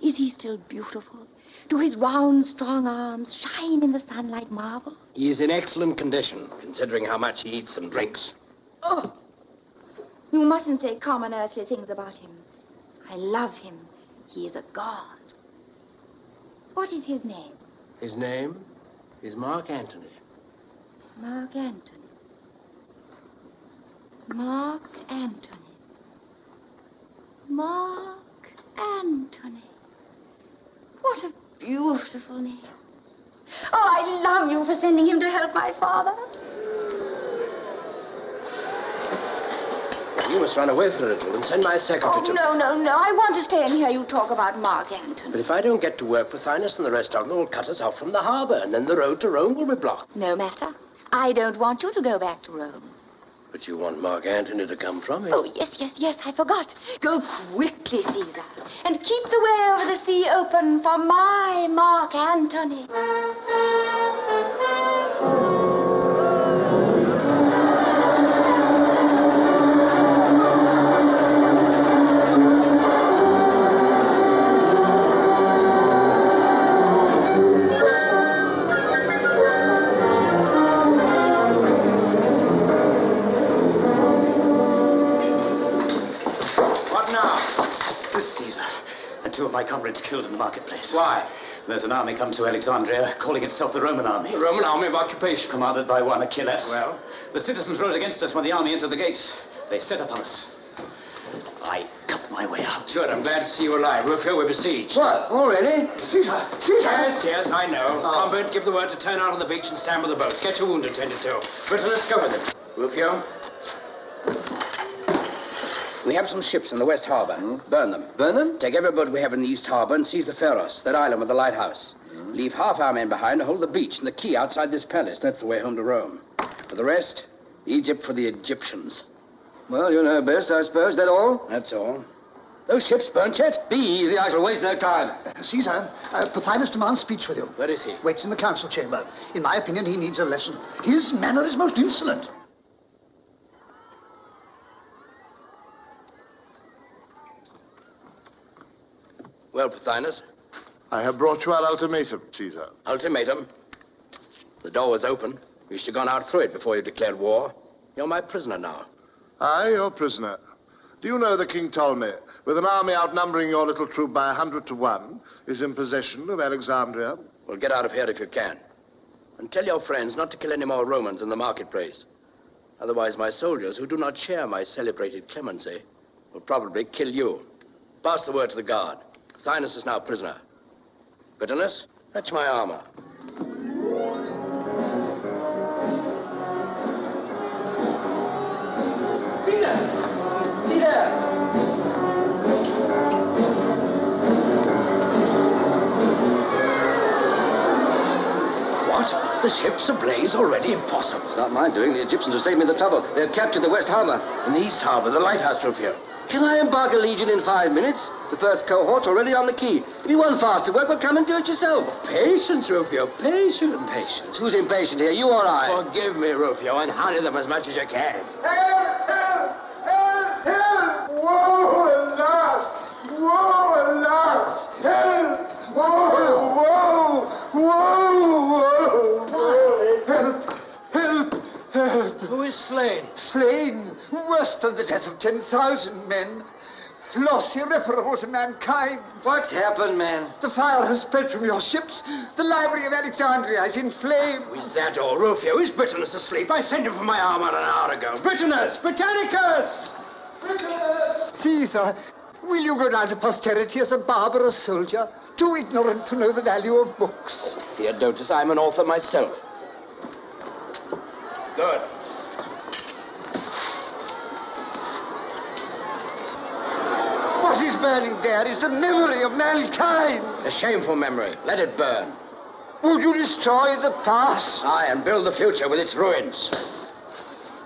is he still beautiful? Do his round, strong arms shine in the sun like marble? He is in excellent condition, considering how much he eats and drinks. Oh! You mustn't say common earthly things about him. I love him. He is a god. What is his name? His name is Mark Antony. Mark Antony. Mark Antony. Mark Antony. What a beautiful name. Oh, I love you for sending him to help my father. You must run away for a little and send my secretary to... No. I want to stay and hear you talk about Mark Antony. But if I don't get to work, Pothinus and the rest of them will cut us off from the harbor, and then the road to Rome will be blocked. No matter. I don't want you to go back to Rome. But you want Mark Antony to come from it? Oh, yes, I forgot. Go quickly, Caesar, and keep the way over the sea open for my Mark Antony. Two of my comrades killed in the marketplace. Why? There's an army come to Alexandria, calling itself the Roman army. The Roman army of occupation. Commanded by one Achilles. Well? The citizens rose against us when the army entered the gates. They set upon us. I cut my way out. Good, I'm glad to see you alive. Rufio, we're besieged. What, already? Caesar! Yes, I know. Comrade, give the word to turn out on the beach and stand with the boats. Get your wound attended to. Britain, let's go with him. Rufio? We have some ships in the West Harbor. Burn them. Burn them? Take every boat we have in the East Harbor and seize the Pharos, that island with the lighthouse. Leave half our men behind to hold the beach and the quay outside this palace. That's the way home to Rome. For the rest, Egypt for the Egyptians. Well, you know best, I suppose. That all? That's all. Those ships burnt yet? Be easy, I shall waste no time. Caesar, Pothinus demands speech with you. Where is he? Waits in the council chamber. In my opinion, he needs a lesson. His manner is most insolent. Well, Pothinus? I have brought you our ultimatum, Caesar. Ultimatum? The door was open. You should have gone out through it before you declared war. You're my prisoner now. Aye, your prisoner. Do you know that King Ptolemy, with an army outnumbering your little troop by 100 to 1, is in possession of Alexandria? Well, get out of here if you can. And tell your friends not to kill any more Romans in the marketplace. Otherwise, my soldiers, who do not share my celebrated clemency, will probably kill you. Pass the word to the guard. Pothinus is now prisoner. Bitterness, fetch my armor. Caesar! Caesar! What? The ship's ablaze already? Impossible. It's not my doing. The Egyptians have saved me the trouble. They've captured the West Harbor. In the East Harbor, the lighthouse, Rufio. Can I embark a legion in 5 minutes? The first cohort's already on the quay. If you want faster work, well, come and do it yourself. Patience, Rufio, patience. Patience? Who's impatient here, you or I? Forgive me, Rufio, and honey them as much as you can. Help! Help! Help! Help! Woe, alas! Woe, alas! Help! Woe! Woe! Woe! Woe! Help! Help! Help! Who is slain? Slain, worse than the death of 10,000 men. Loss irreparable to mankind. What's happened, man? The fire has spread from your ships. The library of Alexandria is in flames. Is that all, Rufio? Is Britannicus asleep? I sent him for my armor an hour ago. Britannicus! Britannicus! Britannicus! Caesar, will you go down to posterity as a barbarous soldier, too ignorant to know the value of books? Oh, Theodotus, I'm an author myself. Good. What is burning there is the memory of mankind. A shameful memory. Let it burn. Would you destroy the past? Aye, and build the future with its ruins.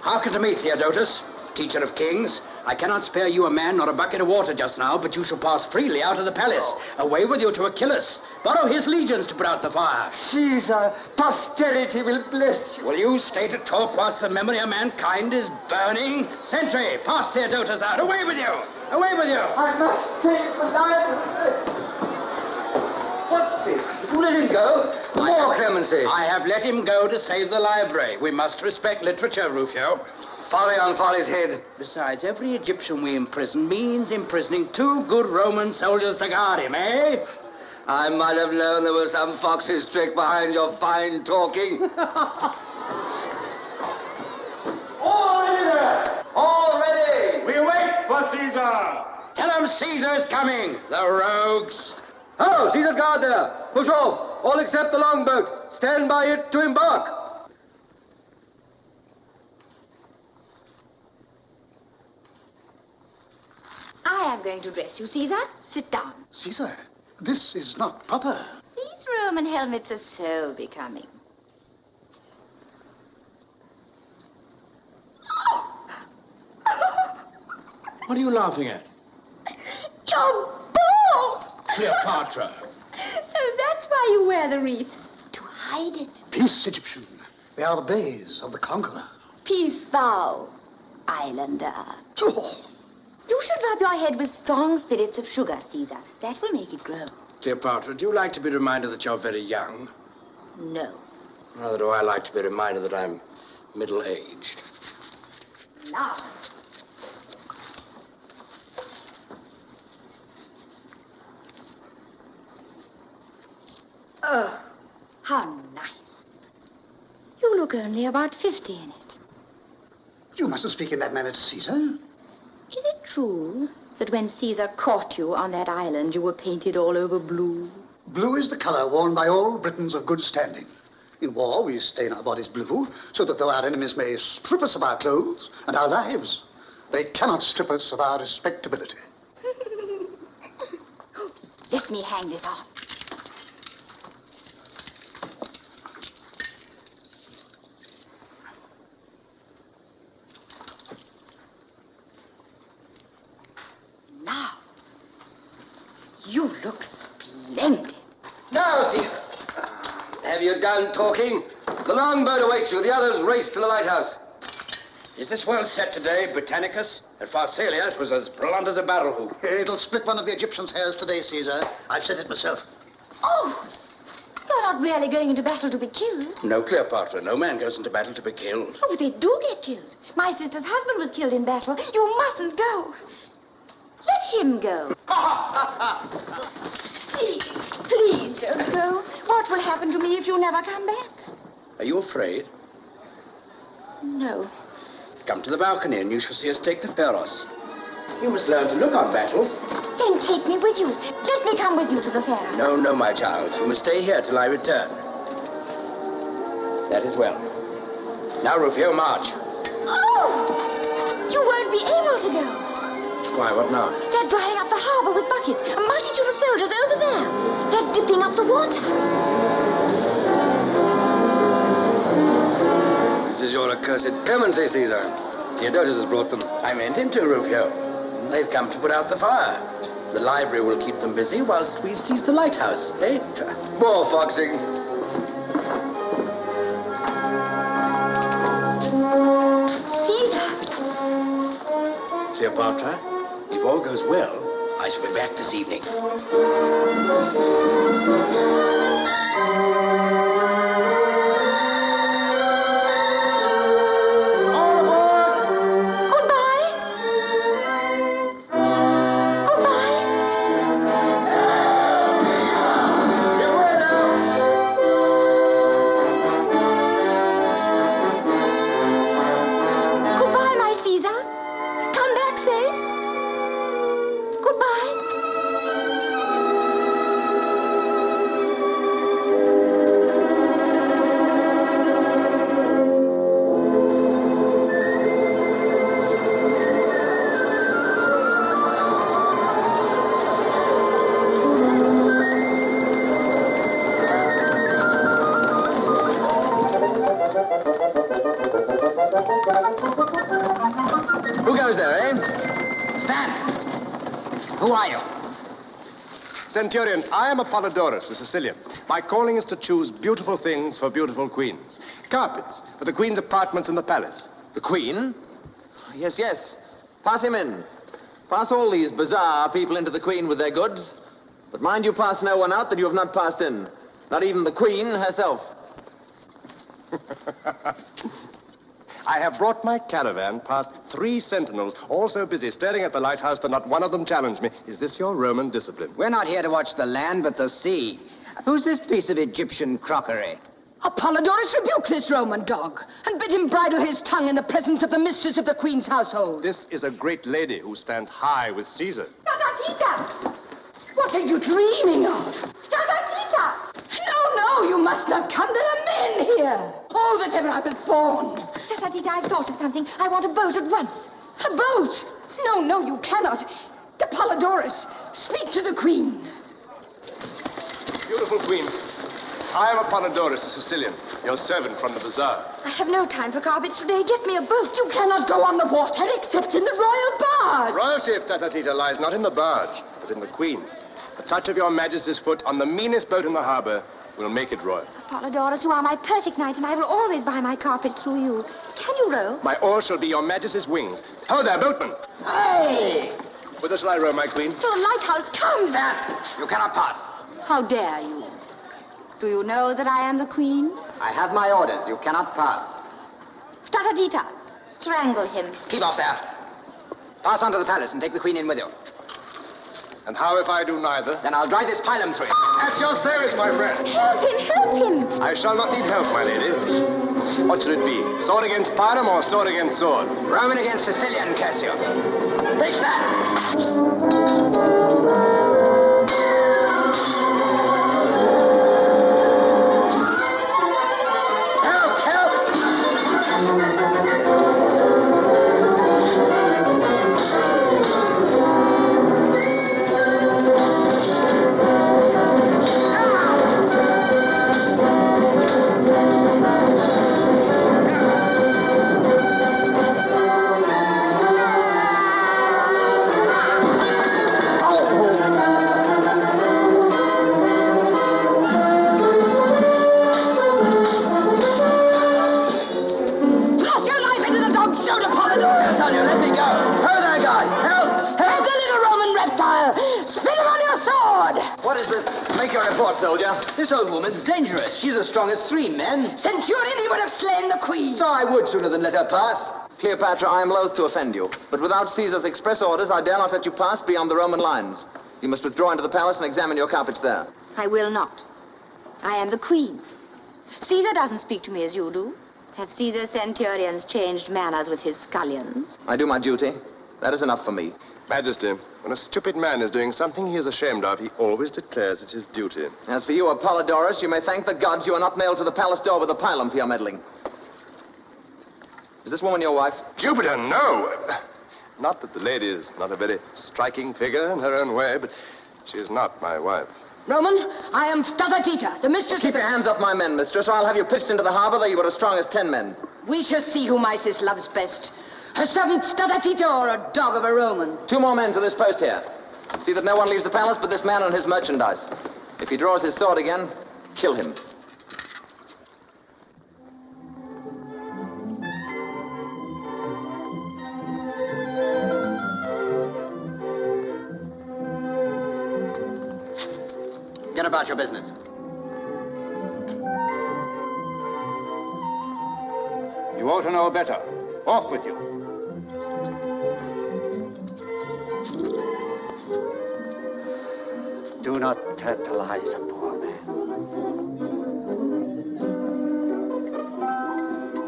Hearken to me, Theodotus, teacher of kings. I cannot spare you a man nor a bucket of water just now, but you shall pass freely out of the palace. Away with you to Achilles. Borrow his legions to put out the fire. Caesar, posterity will bless you. Will you stay to talk whilst the memory of mankind is burning? Sentry, pass Theodotus out. Away with you! Away with you! I must save the library. What's this? You let him go? More clemency. I have let him go to save the library. We must respect literature, Rufio. Folly on folly's head. Besides, every Egyptian we imprison means imprisoning 2 good Roman soldiers to guard him, eh? I might have known there was some fox's trick behind your fine talking. All ready there! All ready! We wait for Caesar! Tell him Caesar's coming, the rogues! Oh, Caesar's guard there! Push off! All except the longboat. Stand by it to embark. I am going to dress you, Caesar. Sit down. Caesar, this is not proper. These Roman helmets are so becoming. What are you laughing at? You're bald! Cleopatra. So that's why you wear the wreath. To hide it. Peace, Egyptian. They are the bays of the conqueror. Peace thou, islander. Oh. You should rub your head with strong spirits of sugar, Caesar. That will make it grow. Cleopatra, do you like to be reminded that you're very young? No. Rather do I like to be reminded that I'm middle-aged. Now. Oh, how nice. You look only about 50 in it. You mustn't speak in that manner to Caesar. Is it true that when Caesar caught you on that island, you were painted all over blue? Blue is the color worn by all Britons of good standing. In war, we stain our bodies blue, so that though our enemies may strip us of our clothes and our lives, they cannot strip us of our respectability. Let me hang this on. Now, you look splendid. Now, Caesar. Have you done talking? The longboat awaits you. The others race to the lighthouse. Is this well set today, Britannicus? At Pharsalia, it was as blunt as a barrel hoop. It'll split one of the Egyptians' hairs today, Caesar. I've said it myself. Oh, you're not really going into battle to be killed. No, Cleopatra. No man goes into battle to be killed. Oh, but they do get killed. My sister's husband was killed in battle. You mustn't go. Let him go. Please don't go. What will happen to me if you never come back? Are you afraid? No. Come to the balcony and you shall see us take the Pharos. You must learn to look on battles. Then take me with you. Let me come with you to the fair. No, no, my child. You must stay here till I return. That is well. Now, Rufio, march. Oh! You won't be able to go. Why, what now? They're drying up the harbor with buckets. A multitude of soldiers over there. They're dipping up the water. This is your accursed clemency, Caesar. Theodotus has brought them. I meant him to, Rufio. They've come to put out the fire. The library will keep them busy whilst we seize the lighthouse, eh? More foxing. Caesar! Cleopatra, if all goes well, I shall be back this evening. pose there, eh? Stand. Who are you? Centurion, I am Apollodorus, a Sicilian. My calling is to choose beautiful things for beautiful queens. Carpets for the queen's apartments in the palace. The queen? Yes, yes. Pass him in. Pass all these bizarre people into the queen with their goods. But mind you pass no one out that you have not passed in. Not even the queen herself. I have brought my caravan past 3 sentinels, all so busy staring at the lighthouse that not one of them challenged me. Is this your Roman discipline? We're not here to watch the land, but the sea. Who's this piece of Egyptian crockery? Apollodorus, rebuke this Roman dog, and bid him bridle his tongue in the presence of the mistress of the queen's household. This is a great lady who stands high with Caesar. Tatatita! What are you dreaming of? Tatatita! No, you must not come. There are men here. Oh, that ever I was born. Tatatita, I've thought of something. I want a boat at once. A boat? No, you cannot. Apollodorus, speak to the queen. Beautiful queen, I am Apollodorus, a Sicilian, your servant from the bazaar. I have no time for carpets today. Get me a boat. You cannot go on the water except in the royal barge. Royalty of Tatatita lies not in the barge, but in the queen. A touch of your majesty's foot on the meanest boat in the harbor will make it royal. Apollodorus, you are my perfect knight, and I will always buy my carpets through you. Can you row? My oars shall be your majesty's wings. Ho there, boatman! Hey! Whither shall I row, my queen? To the lighthouse, come! Stand! You cannot pass. How dare you? Do you know that I am the queen? I have my orders. You cannot pass. Tatatita, strangle him. Keep off there. Pass on to the palace and take the queen in with you. And how if I do neither? Then I'll drive this pylon through it. At your service, my friend. Help him! I shall not need help, my lady. What should it be? Sword against pylon or sword against sword? Roman against Sicilian, curse you. Take that! What is this? Make your report, soldier. This old woman's dangerous. She's as strong as 3 men. Centurion, he would have slain the queen. So I would sooner than let her pass. Cleopatra, I am loath to offend you, but without Caesar's express orders, I dare not let you pass beyond the Roman lines. You must withdraw into the palace and examine your carpets there. I will not. I am the queen. Caesar doesn't speak to me as you do. Have Caesar's centurions changed manners with his scullions? I do my duty. That is enough for me. Majesty, when a stupid man is doing something he is ashamed of, he always declares it his duty. As for you, Apollodorus, you may thank the gods you are not nailed to the palace door with a pylon for your meddling. Is this woman your wife? Jupiter, no! Not that the lady is not a very striking figure in her own way, but she is not my wife. Roman, I am Tatatita, the mistress... Keep your hands off my men, mistress, or I'll have you pitched into the harbor though you were as strong as 10 men. We shall see whom Isis loves best. Her servant Tatatita or a dog of a Roman. 2 more men to this post here. See that no one leaves the palace but this man and his merchandise. If he draws his sword again, kill him. Get about your business. You ought to know better. Off with you. Do not tantalize a poor man.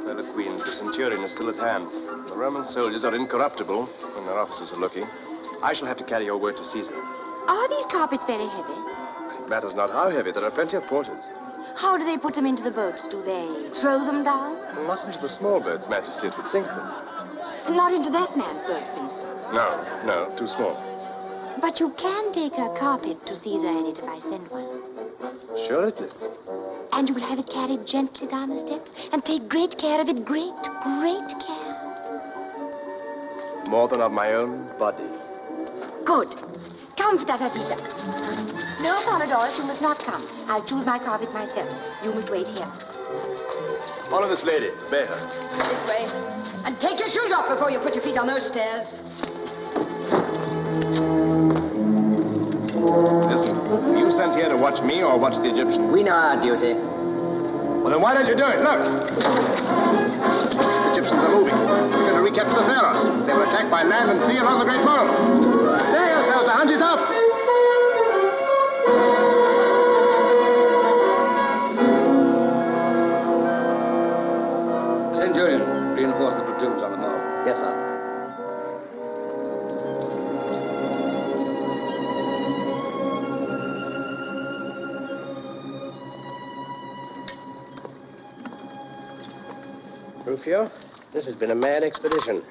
Well, Queens, the centurion is still at hand. The Roman soldiers are incorruptible when their officers are looking. I shall have to carry your word to Caesar. Are these carpets very heavy? It matters not how heavy. There are plenty of porters. How do they put them into the boats? Do they throw them down? Not into the small boats, Majesty. It would sink them. Not into that man's boat, for instance. No, too small. But you can take a carpet to Caesar in it if I send one. Assuredly. And you will have it carried gently down the steps and take great care of it. Great care. more than of my own body. Good. Come, Tita. No, Polydorus, you must not come. I'll choose my carpet myself. You must wait here. Follow this lady. Bear her. This way. And take your shoes off before you put your feet on those stairs. Listen, were you sent here to watch me or watch the Egyptians? We know our duty. Well, then why don't you do it? Look! The Egyptians are moving. We're going to recapture the pharaohs. They were attacked by land and sea along the Great Mole. Stay yourselves, the hunt is up! Send Julian. Reinforce the platoons on the mole. Yes, sir. Rufio, this has been a mad expedition.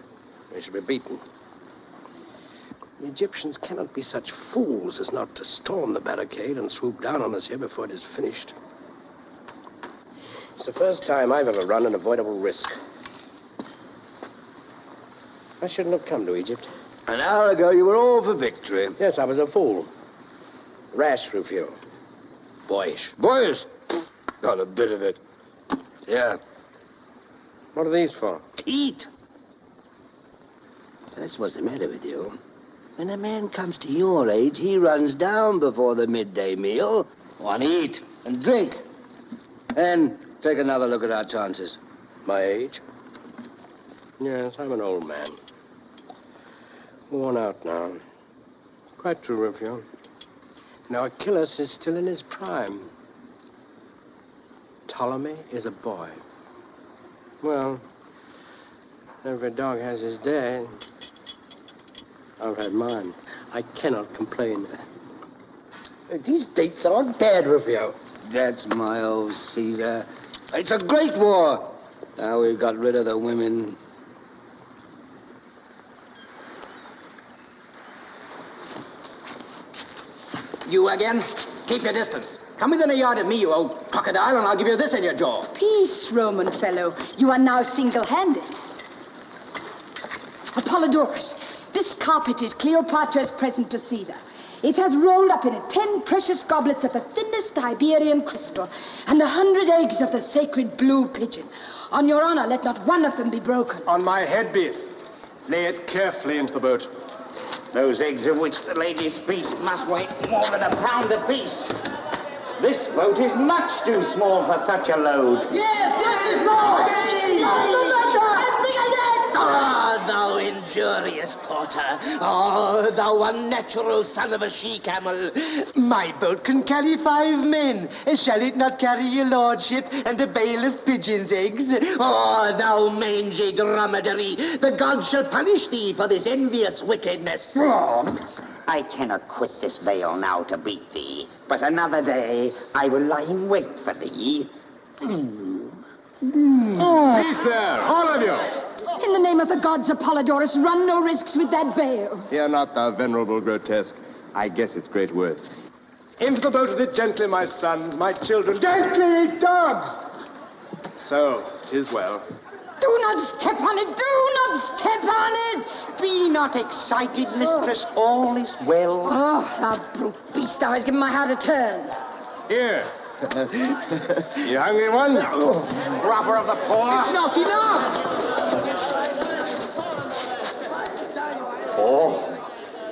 We shall be beaten. The Egyptians cannot be such fools as not to storm the barricade and swoop down on us here before it is finished. It's the first time I've ever run an avoidable risk. I shouldn't have come to Egypt. An hour ago, you were all for victory. Yes, I was a fool. Rash, Rufio. Boyish. Boys? Not a bit of it. Yeah. What are these for? Eat. That's what's the matter with you. When a man comes to your age, he runs down before the midday meal. Want to eat and drink. And take another look at our chances. My age? Yes, I'm an old man. Worn out now. Quite true, Rufio. Now, Achilles is still in his prime. Ptolemy is a boy. Well, every dog has his day. I've had mine. I cannot complain. These dates aren't bad, Rufio. That's my old Caesar. It's a great war. Now we've got rid of the women. You again? Keep your distance. Come within a yard of me, you old crocodile, and I'll give you this in your jaw. Peace, Roman fellow. You are now single-handed. Apollodorus, this carpet is Cleopatra's present to Caesar. It has rolled up in it 10 precious goblets of the thinnest Iberian crystal and 100 eggs of the sacred blue pigeon. On your honor, let not one of them be broken. On my head be it. Lay it carefully into the boat. Those eggs of which the lady speaks must weigh more than a pound apiece. This boat is much too small for such a load. Yes, yes, Lord! Ah, thou injurious porter. Oh, thou unnatural son of a she-camel. My boat can carry 5 men. Shall it not carry your lordship and a bale of pigeons' eggs? Oh, thou mangy dromedary. The gods shall punish thee for this envious wickedness. I cannot quit this vale now to beat thee, but another day I will lie in wait for thee. Peace there, all of you! In the name of the gods, Apollodorus, run no risks with that veil. Fear not, thou venerable grotesque. I guess its great worth. Into the boat with it gently, my sons, my children. Gently, dogs! So, 'tis well. Do not step on it! Do not step on it! Be not excited, mistress. All is well. Oh, thou brute beast, thou hast given my heart a turn. Here. You hungry ones? Robber of the poor. It's not enough!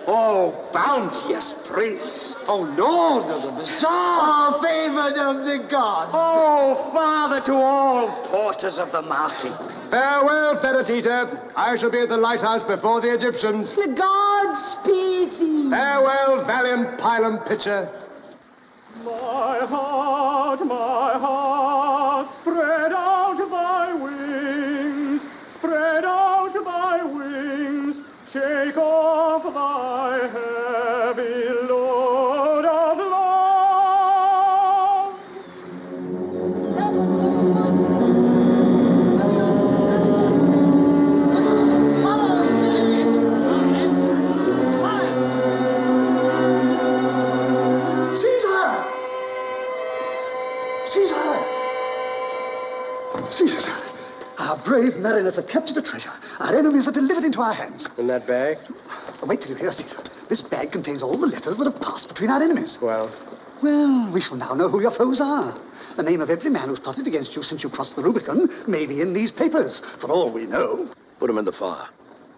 Oh, bounteous prince. Oh, Lord of the Bazaar! Oh, favored of the gods! Oh, father to all porters of the market. Farewell, Perdita. I shall be at the lighthouse before the Egyptians. The gods speed thee. Farewell, valiant pilum pitcher. My heart, spread out thy wings, spread out thy wings, shake off thy heavy load of love. Caesar! Our brave mariners have captured a treasure. Our enemies are delivered into our hands. In that bag? Wait till you hear, Caesar. This bag contains all the letters that have passed between our enemies. Well? Well, we shall now know who your foes are. The name of every man who's plotted against you since you crossed the Rubicon may be in these papers, for all we know. Put them in the fire.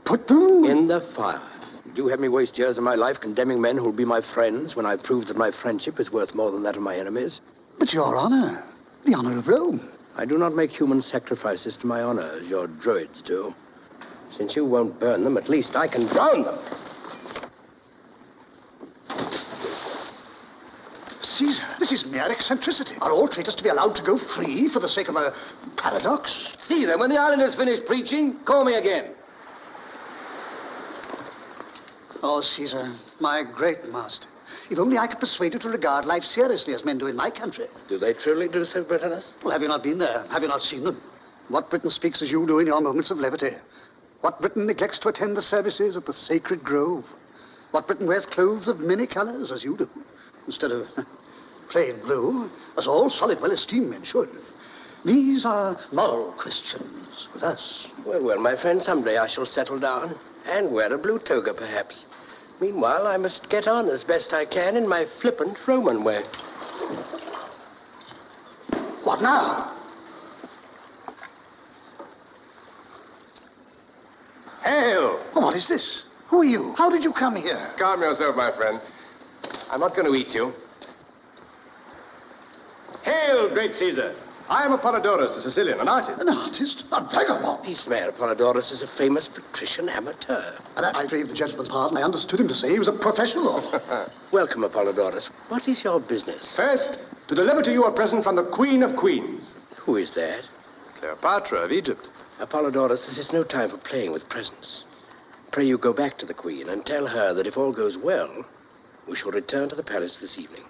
Put them? In the fire. Would you have me waste years of my life condemning men who'll be my friends when I prove that my friendship is worth more than that of my enemies? But your honor, the honor of Rome. I do not make human sacrifices to my honor as your druids do. Since you won't burn them, at least I can drown them. Caesar, this is mere eccentricity. Are all traitors to be allowed to go free for the sake of a paradox? Caesar, when the islanders finish preaching, call me again. Oh, Caesar, my great master. If only I could persuade you to regard life seriously as men do in my country. Do they truly do so, Britannicus? Well, have you not been there? Have you not seen them? What Briton speaks as you do in your moments of levity? What Briton neglects to attend the services at the sacred grove? What Briton wears clothes of many colors as you do, instead of plain blue, as all solid, well-esteemed men should? These are moral questions with us. Well, well, my friend, someday I shall settle down and wear a blue toga, perhaps. Meanwhile, I must get on as best I can in my flippant Roman way. What now? Hail! Oh, what is this? Who are you? How did you come here? Calm yourself, my friend. I'm not going to eat you. Hail, great Caesar! I am Apollodorus, a Sicilian, an artist. An artist? A vagabond? Peace, Mayor. Apollodorus is a famous patrician amateur. And I crave the gentleman's pardon. I understood him to say he was a professional. Welcome, Apollodorus. What is your business? First, to deliver to you a present from the Queen of Queens. Who is that? Cleopatra of Egypt. Apollodorus, this is no time for playing with presents. Pray you go back to the Queen and tell her that if all goes well, we shall return to the palace this evening.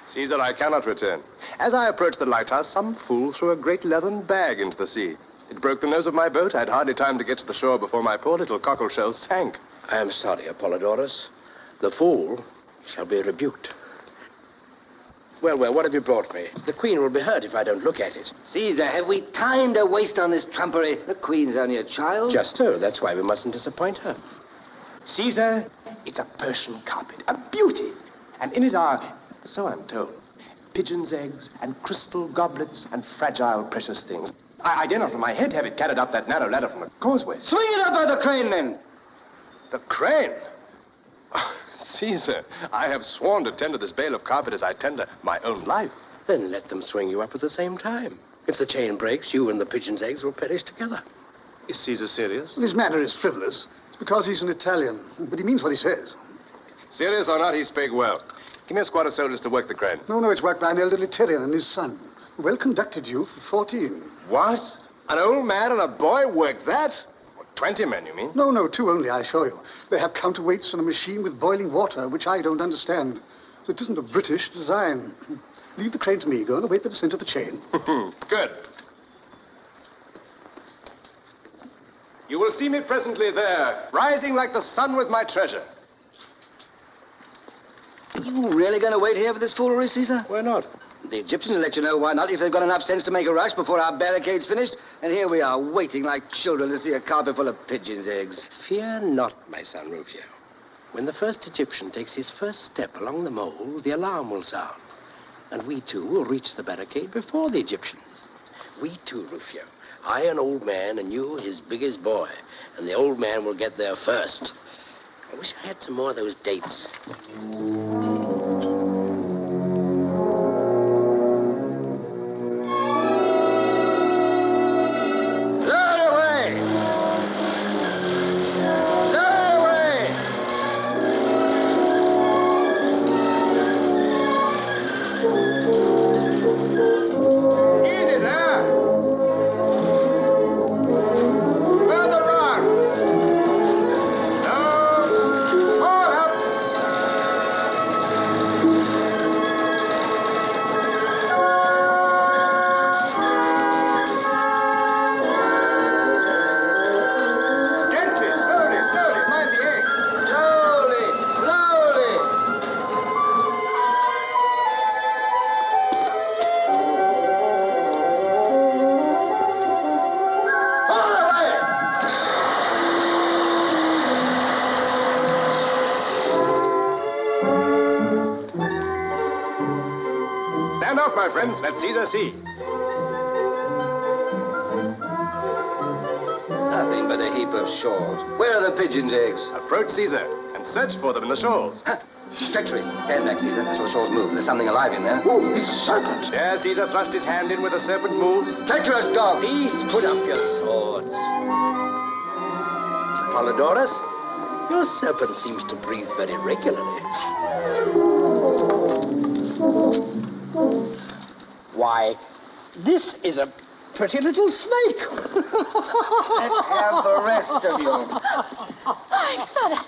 Caesar, I cannot return. As I approached the lighthouse, some fool threw a great leathern bag into the sea. It broke the nose of my boat. I had hardly time to get to the shore before my poor little cockle shell sank. I am sorry, Apollodorus. The fool shall be rebuked. Well, well, what have you brought me? The Queen will be hurt if I don't look at it. Caesar, have we time to waste on this trumpery? The Queen's only a child. Just so. That's why we mustn't disappoint her. Caesar, it's a Persian carpet, a beauty. And in it are, so I'm told, pigeons' eggs and crystal goblets and fragile precious things. I dare not from my head have it carried up that narrow ladder from the causeway. Swing it up by the crane, then. The crane? Oh, Caesar, I have sworn to tender this bale of carpet as I tender my own life. Then let them swing you up at the same time. If the chain breaks, you and the pigeon's eggs will perish together. Is Caesar serious? His manner is frivolous. It's because he's an Italian, but he means what he says. Serious or not, he spake well. Give me a squad of soldiers to work the crane. No, it's worked by an elderly Tyrian and his son. A well-conducted youth of 14. What? An old man and a boy work that? 20 men, you mean? No, 2 only, I assure you. They have counterweights and a machine with boiling water, which I don't understand. So it isn't a British design. Leave the crane to me. Go and await the descent of the chain. Good. You will see me presently there, rising like the sun with my treasure. You really going to wait here for this foolery, Caesar? Why not? The Egyptians will let you know why not if they've got enough sense to make a rush before our barricade's finished. And here we are, waiting like children to see a carpet full of pigeons' eggs. Fear not, my son Rufio. When the first Egyptian takes his first step along the mole, the alarm will sound. And we too will reach the barricade before the Egyptians. We too, Rufio. I, an old man, and you, his biggest boy. And the old man will get there first. I wish I had some more of those dates. Stand off, my friends. Let Caesar see. Nothing but a heap of shawls. Where are the pigeons' eggs? Approach Caesar and search for them in the shawls. Treachery. Stand back, Caesar. I saw the shawls move. There's something alive in there. Oh, it's a serpent. There, Caesar thrust his hand in where the serpent moves. Treacherous dog. Please put up your swords. Polydorus, your serpent seems to breathe very regularly. Why, this is a pretty little snake. Let's have the rest of you. Oh, I'm smothered.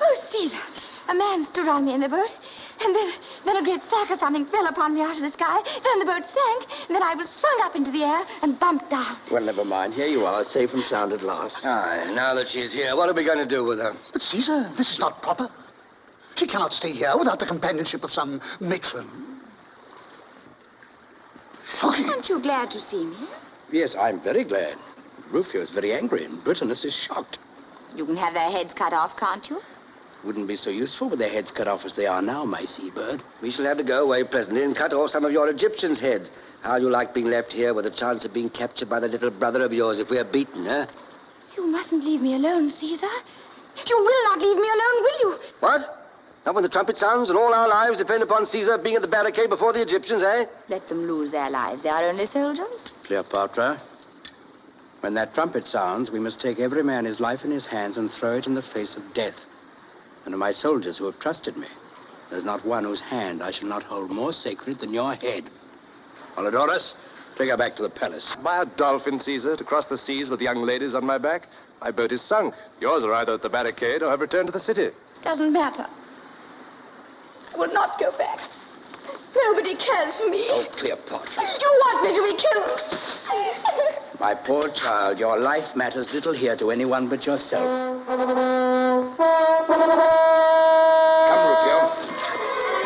Oh, Caesar. A man stood on me in the boat, and then a great sack or something fell upon me out of the sky. Then the boat sank, and then I was swung up into the air and bumped down. Well, never mind. Here you are, safe and sound at last. Aye, now that she's here, what are we going to do with her? But Caesar, this is not proper. She cannot stay here without the companionship of some matron. Shocking. Aren't you glad to see me? Yes, I'm very glad. Rufio is very angry, and Britannicus is shocked. You can have their heads cut off, can't you? Wouldn't be so useful with their heads cut off as they are now, my seabird. We shall have to go away presently and cut off some of your Egyptians' heads. How you like being left here with a chance of being captured by the little brother of yours if we are beaten, huh? You mustn't leave me alone, Caesar. You will not leave me alone, will you? What? Not when the trumpet sounds and all our lives depend upon Caesar being at the barricade before the Egyptians, eh? Let them lose their lives. They are only soldiers. Cleopatra, when that trumpet sounds, we must take every man his life in his hands and throw it in the face of death. And of my soldiers who have trusted me, there's not one whose hand I shall not hold more sacred than your head. Polydorus, take her back to the palace. Am I a dolphin, Caesar, to cross the seas with young ladies on my back? My boat is sunk. Yours are either at the barricade or have returned to the city. Doesn't matter. I will not go back. Nobody cares for me. Oh, Cleopatra. You want me to be killed. My poor child, your life matters little here to anyone but yourself. Come, Rufio.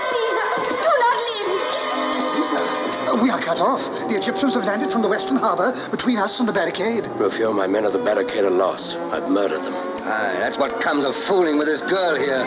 Caesar, do not leave me. Caesar, we are cut off. The Egyptians have landed from the western harbor between us and the barricade. Rufio, my men of the barricade are lost. I've murdered them. Aye, that's what comes of fooling with this girl here.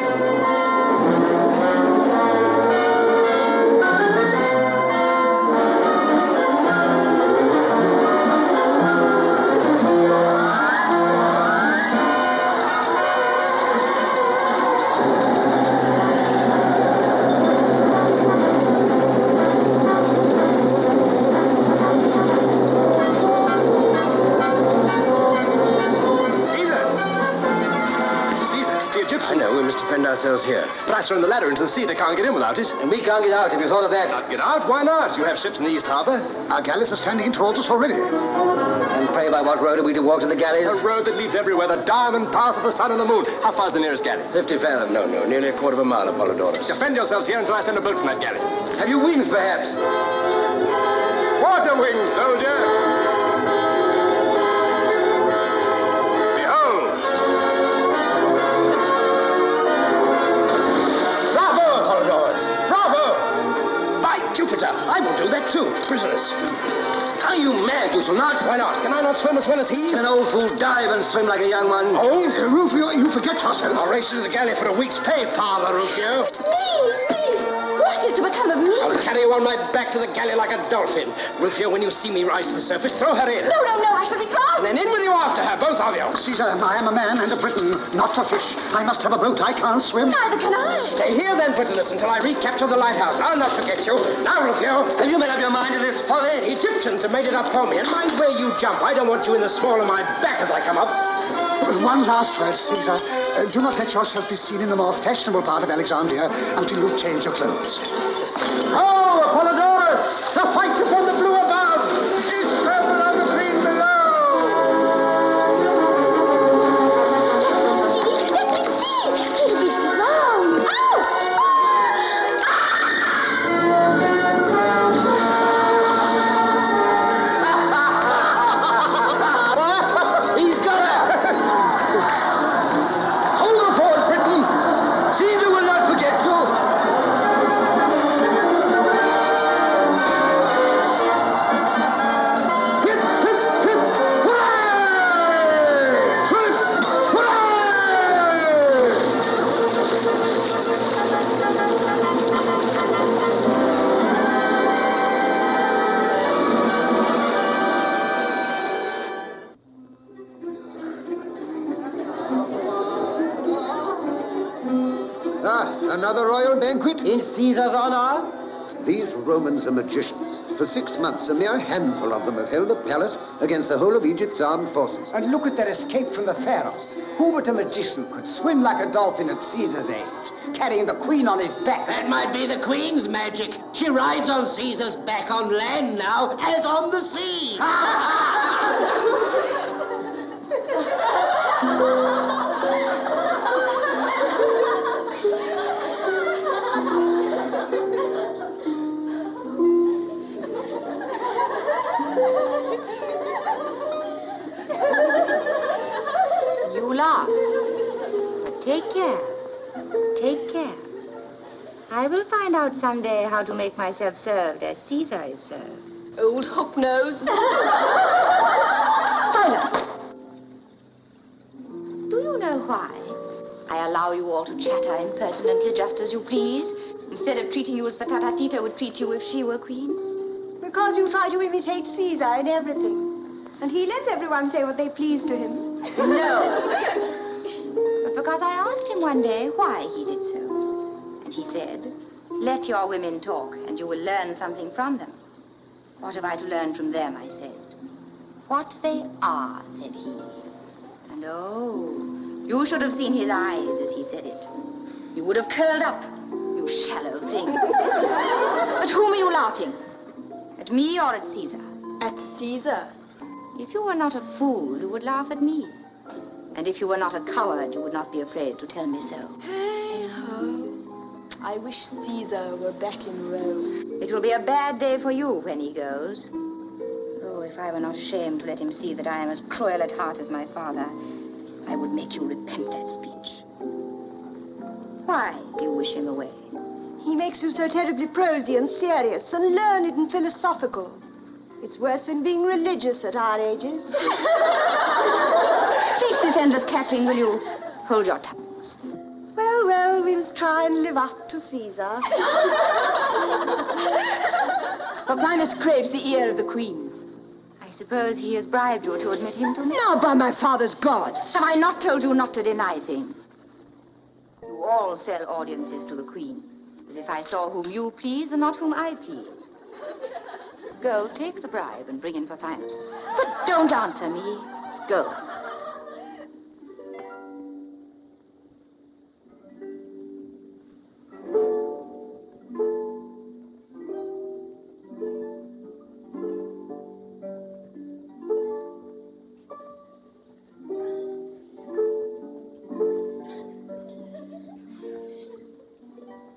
Ourselves here. But I thrown the ladder into the sea. They can't get in without it. And we can't get out. Have you thought of that? Not get out? Why not? You have ships in the East Harbor. Our galleys are standing in towards us already. And pray by what road are we to walk to the galleys? A road that leads everywhere. The diamond path of the sun and the moon. How far's the nearest galley? 50 fathom. No, nearly a quarter of a mile, Apollodorus. Defend yourselves here until I send a boat from that galley. Have you wings, perhaps? Water wings, soldier! Jupiter, I will do that too. Prisoners. Are you mad? You shall not. Why not? Can I not swim as well as he? Can an old fool dive and swim like a young one? Oh, Rufio, you forget yourself. I'll race you to the galley for a week's pay, Father Rufio. Me! What is to become of me? I'll carry you on my back to the galley like a dolphin. Rufio, when you see me rise to the surface, throw her in. No, I shall be drowned. And then in with you after her, both of you. Caesar, I am a man and a Briton, not a fish. I must have a boat. I can't swim. Neither can I. Stay here then, Britannicus, until I recapture the lighthouse. I'll not forget you. Now, Rufio, have you made up your mind to this folly? The Egyptians have made it up for me, and mind where you jump. I don't want you in the small of my back as I come up. One last word, Caesar. Do not let yourself be seen in the more fashionable part of Alexandria until you change your clothes. Oh, Apollodorus! The fight upon the blue above is purple on the green below! Let me see! He's reached the ground! He's got her! Hold her forward, Britain! Caesar will not forget you! Another royal banquet? In Caesar's honor? These Romans are magicians. For 6 months, a mere handful of them have held the palace against the whole of Egypt's armed forces. And look at their escape from the pharaohs. Who but a magician could swim like a dolphin at Caesar's age, carrying the queen on his back? That might be the queen's magic. She rides on Caesar's back on land now, as on the sea. You laugh. But take care. Take care. I will find out someday how to make myself served as Caesar is served. Old hook-nose. Silence! Do you know why I allow you all to chatter impertinently just as you please, instead of treating you as Fatata Tita would treat you if she were queen? Because you try to imitate Caesar in everything. And he lets everyone say what they please to him. No. But because I asked him one day why he did so. And he said, let your women talk and you will learn something from them. What have I to learn from them, I said. What they are, said he. And oh, you should have seen his eyes as he said it. You would have curled up, you shallow thing. At whom are you laughing? At me or at Caesar? At Caesar. If you were not a fool, you would laugh at me. And if you were not a coward, you would not be afraid to tell me so. Hey-ho. I wish Caesar were back in Rome. It will be a bad day for you when he goes. Oh, if I were not ashamed to let him see that I am as cruel at heart as my father, I would make you repent that speech. Why do you wish him away? He makes you so terribly prosy and serious and learned and philosophical. It's worse than being religious at our ages. Cease this endless cackling, will you? Hold your tongues. Well, well, we must try and live up to Caesar. Pothinus craves the ear of the queen. I suppose he has bribed you to admit him to me? Now, by my father's gods. Have I not told you not to deny things? You all sell audiences to the queen, as if I saw whom you please and not whom I please. Go, take the bribe and bring in Pothinus. But don't answer me. Go.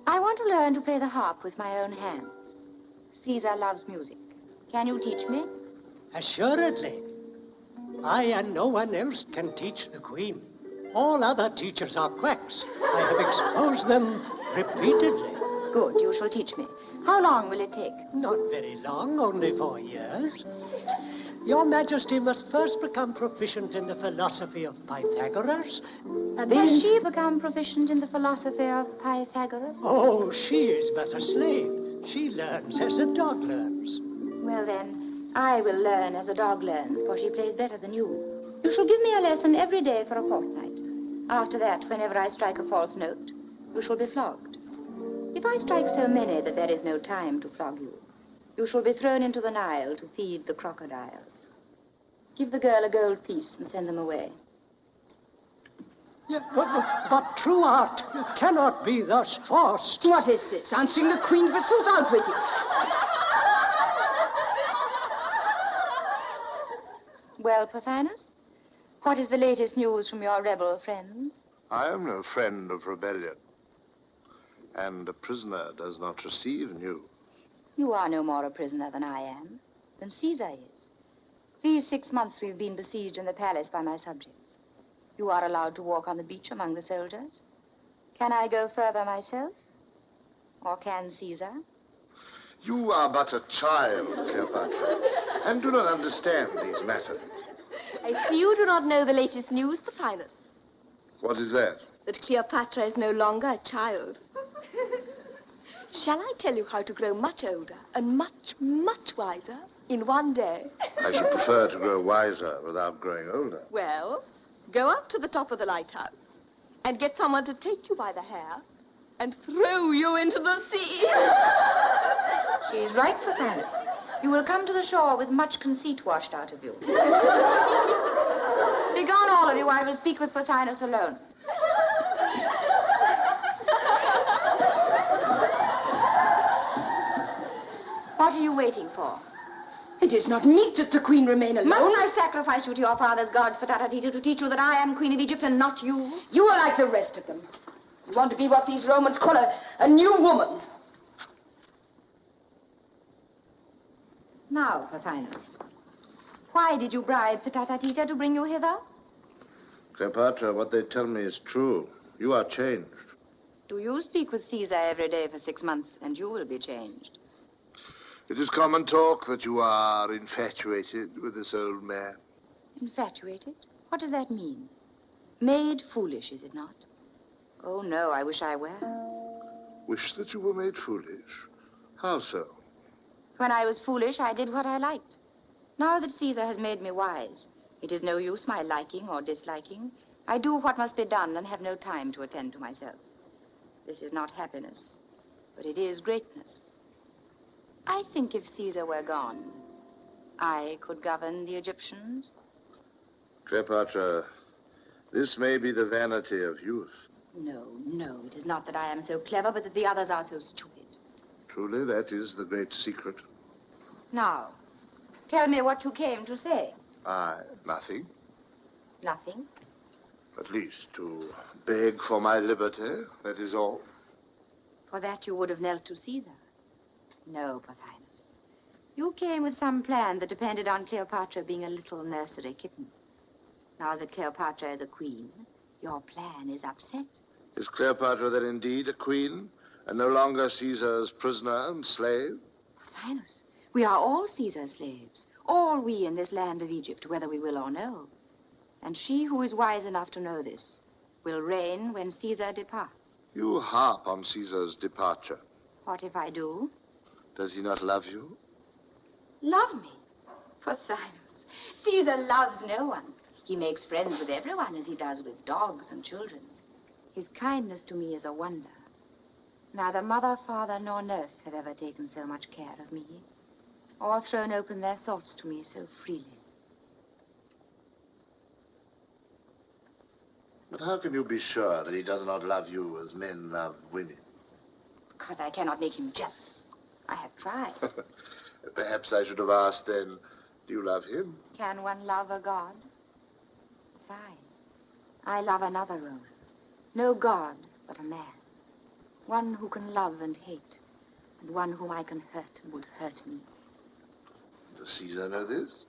I want to learn to play the harp with my own hands. Caesar loves music. Can you teach me? Assuredly. I and no one else can teach the queen. All other teachers are quacks. I have exposed them repeatedly. Good, you shall teach me. How long will it take? Not very long, only 4 years. Your Majesty must first become proficient in the philosophy of Pythagoras, and then... Has she become proficient in the philosophy of Pythagoras? Oh, she is but a slave. She learns as a dog learns. Well, then, I will learn as a dog learns, for she plays better than you. You shall give me a lesson every day for a fortnight. After that, whenever I strike a false note, you shall be flogged. If I strike so many that there is no time to flog you, you shall be thrown into the Nile to feed the crocodiles. Give the girl a gold piece and send them away. Yeah, but true art cannot be thus forced. What is this? Answering the queen, forsooth, out with you. Well, Pothinus, what is the latest news from your rebel friends? I am no friend of rebellion, and a prisoner does not receive news. You are no more a prisoner than I am, than Caesar is. These 6 months we've been besieged in the palace by my subjects. You are allowed to walk on the beach among the soldiers. Can I go further myself? Or can Caesar? You are but a child, Cleopatra, and do not understand these matters. I see you do not know the latest news, Pothinus. What is that? That Cleopatra is no longer a child. Shall I tell you how to grow much older and much, much wiser in one day? I should prefer to grow wiser without growing older. Well, go up to the top of the lighthouse and get someone to take you by the hair and throw you into the sea. She is right, Pothinus. You will come to the shore with much conceit washed out of you. Begone, all of you. I will speak with Pothinus alone. What are you waiting for? It is not meet that the queen remain alone. Must I sacrifice you to your father's gods for Tatatita to teach you that I am Queen of Egypt and not you? You are like the rest of them. You want to be what these Romans call a new woman. Now, Pothinus, why did you bribe Tatatita to bring you hither? Cleopatra, what they tell me is true. You are changed. Do you speak with Caesar every day for 6 months, and you will be changed? It is common talk that you are infatuated with this old man. Infatuated? What does that mean? Made foolish, is it not? Oh, no, I wish I were. Wish that you were made foolish? How so? When I was foolish, I did what I liked. Now that Caesar has made me wise, it is no use my liking or disliking. I do what must be done and have no time to attend to myself. This is not happiness, but it is greatness. I think if Caesar were gone, I could govern the Egyptians. Cleopatra, this may be the vanity of youth. No, no, it is not that I am so clever, but that the others are so stupid. Truly, that is the great secret. Now, tell me what you came to say. Nothing. Nothing? At least to beg for my liberty, that is all. For that you would have knelt to Caesar. No, Pothinus. You came with some plan that depended on Cleopatra being a little nursery kitten. Now that Cleopatra is a queen, your plan is upset. Is Cleopatra then indeed a queen, and no longer Caesar's prisoner and slave? Pothinus, we are all Caesar's slaves. All we in this land of Egypt, whether we will or no. And she who is wise enough to know this will reign when Caesar departs. You harp on Caesar's departure. What if I do? Does he not love you? Love me? Pothinus, Caesar loves no one. He makes friends with everyone as he does with dogs and children. His kindness to me is a wonder. Neither mother, father, nor nurse have ever taken so much care of me, or thrown open their thoughts to me so freely. But how can you be sure that he does not love you as men love women? Because I cannot make him jealous. I have tried. Perhaps I should have asked then, do you love him? Can one love a god? Besides, I love another Roman. No god, but a man. One who can love and hate, and one whom I can hurt and would hurt me. Does Caesar know this?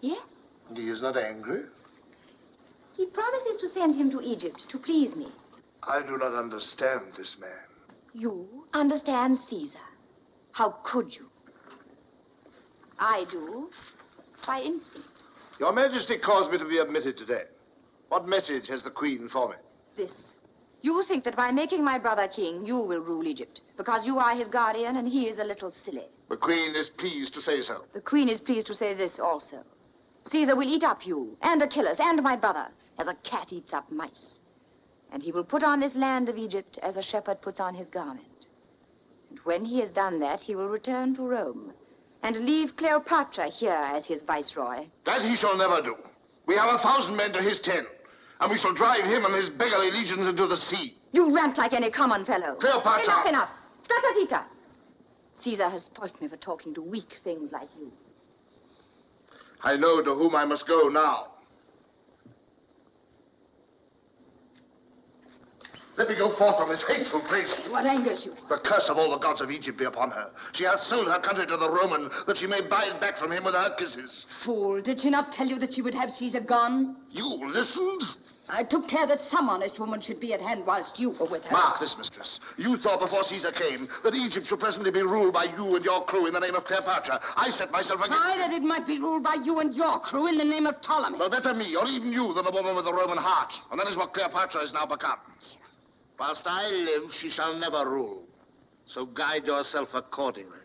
Yes. And he is not angry? He promises to send him to Egypt to please me. I do not understand this man. You understand Caesar. How could you? I do, by instinct. Your Majesty caused me to be admitted today. What message has the Queen for me? This. You think that by making my brother king, you will rule Egypt, because you are his guardian and he is a little silly. The Queen is pleased to say so. The Queen is pleased to say this also. Caesar will eat up you, and Achilles, and my brother, as a cat eats up mice. And he will put on this land of Egypt as a shepherd puts on his garment. And when he has done that, he will return to Rome and leave Cleopatra here as his viceroy. That he shall never do. We have 1,000 men to his 10, and we shall drive him and his beggarly legions into the sea. You rant like any common fellow. Cleopatra! Enough! Tatatita! Caesar has spoilt me for talking to weak things like you. I know to whom I must go now. Let me go forth from this hateful place. What angers you? The curse of all the gods of Egypt be upon her. She hath sold her country to the Roman, that she may buy it back from him with her kisses. Fool, did she not tell you that she would have Caesar gone? You listened? I took care that some honest woman should be at hand whilst you were with her. Mark this, mistress. You thought before Caesar came that Egypt should presently be ruled by you and your crew in the name of Cleopatra. I set myself against... Aye, that it might be ruled by you and your crew in the name of Ptolemy. Well, better me, or even you, than a woman with a Roman heart. And that is what Cleopatra has now become. Whilst I live, she shall never rule. So guide yourself accordingly.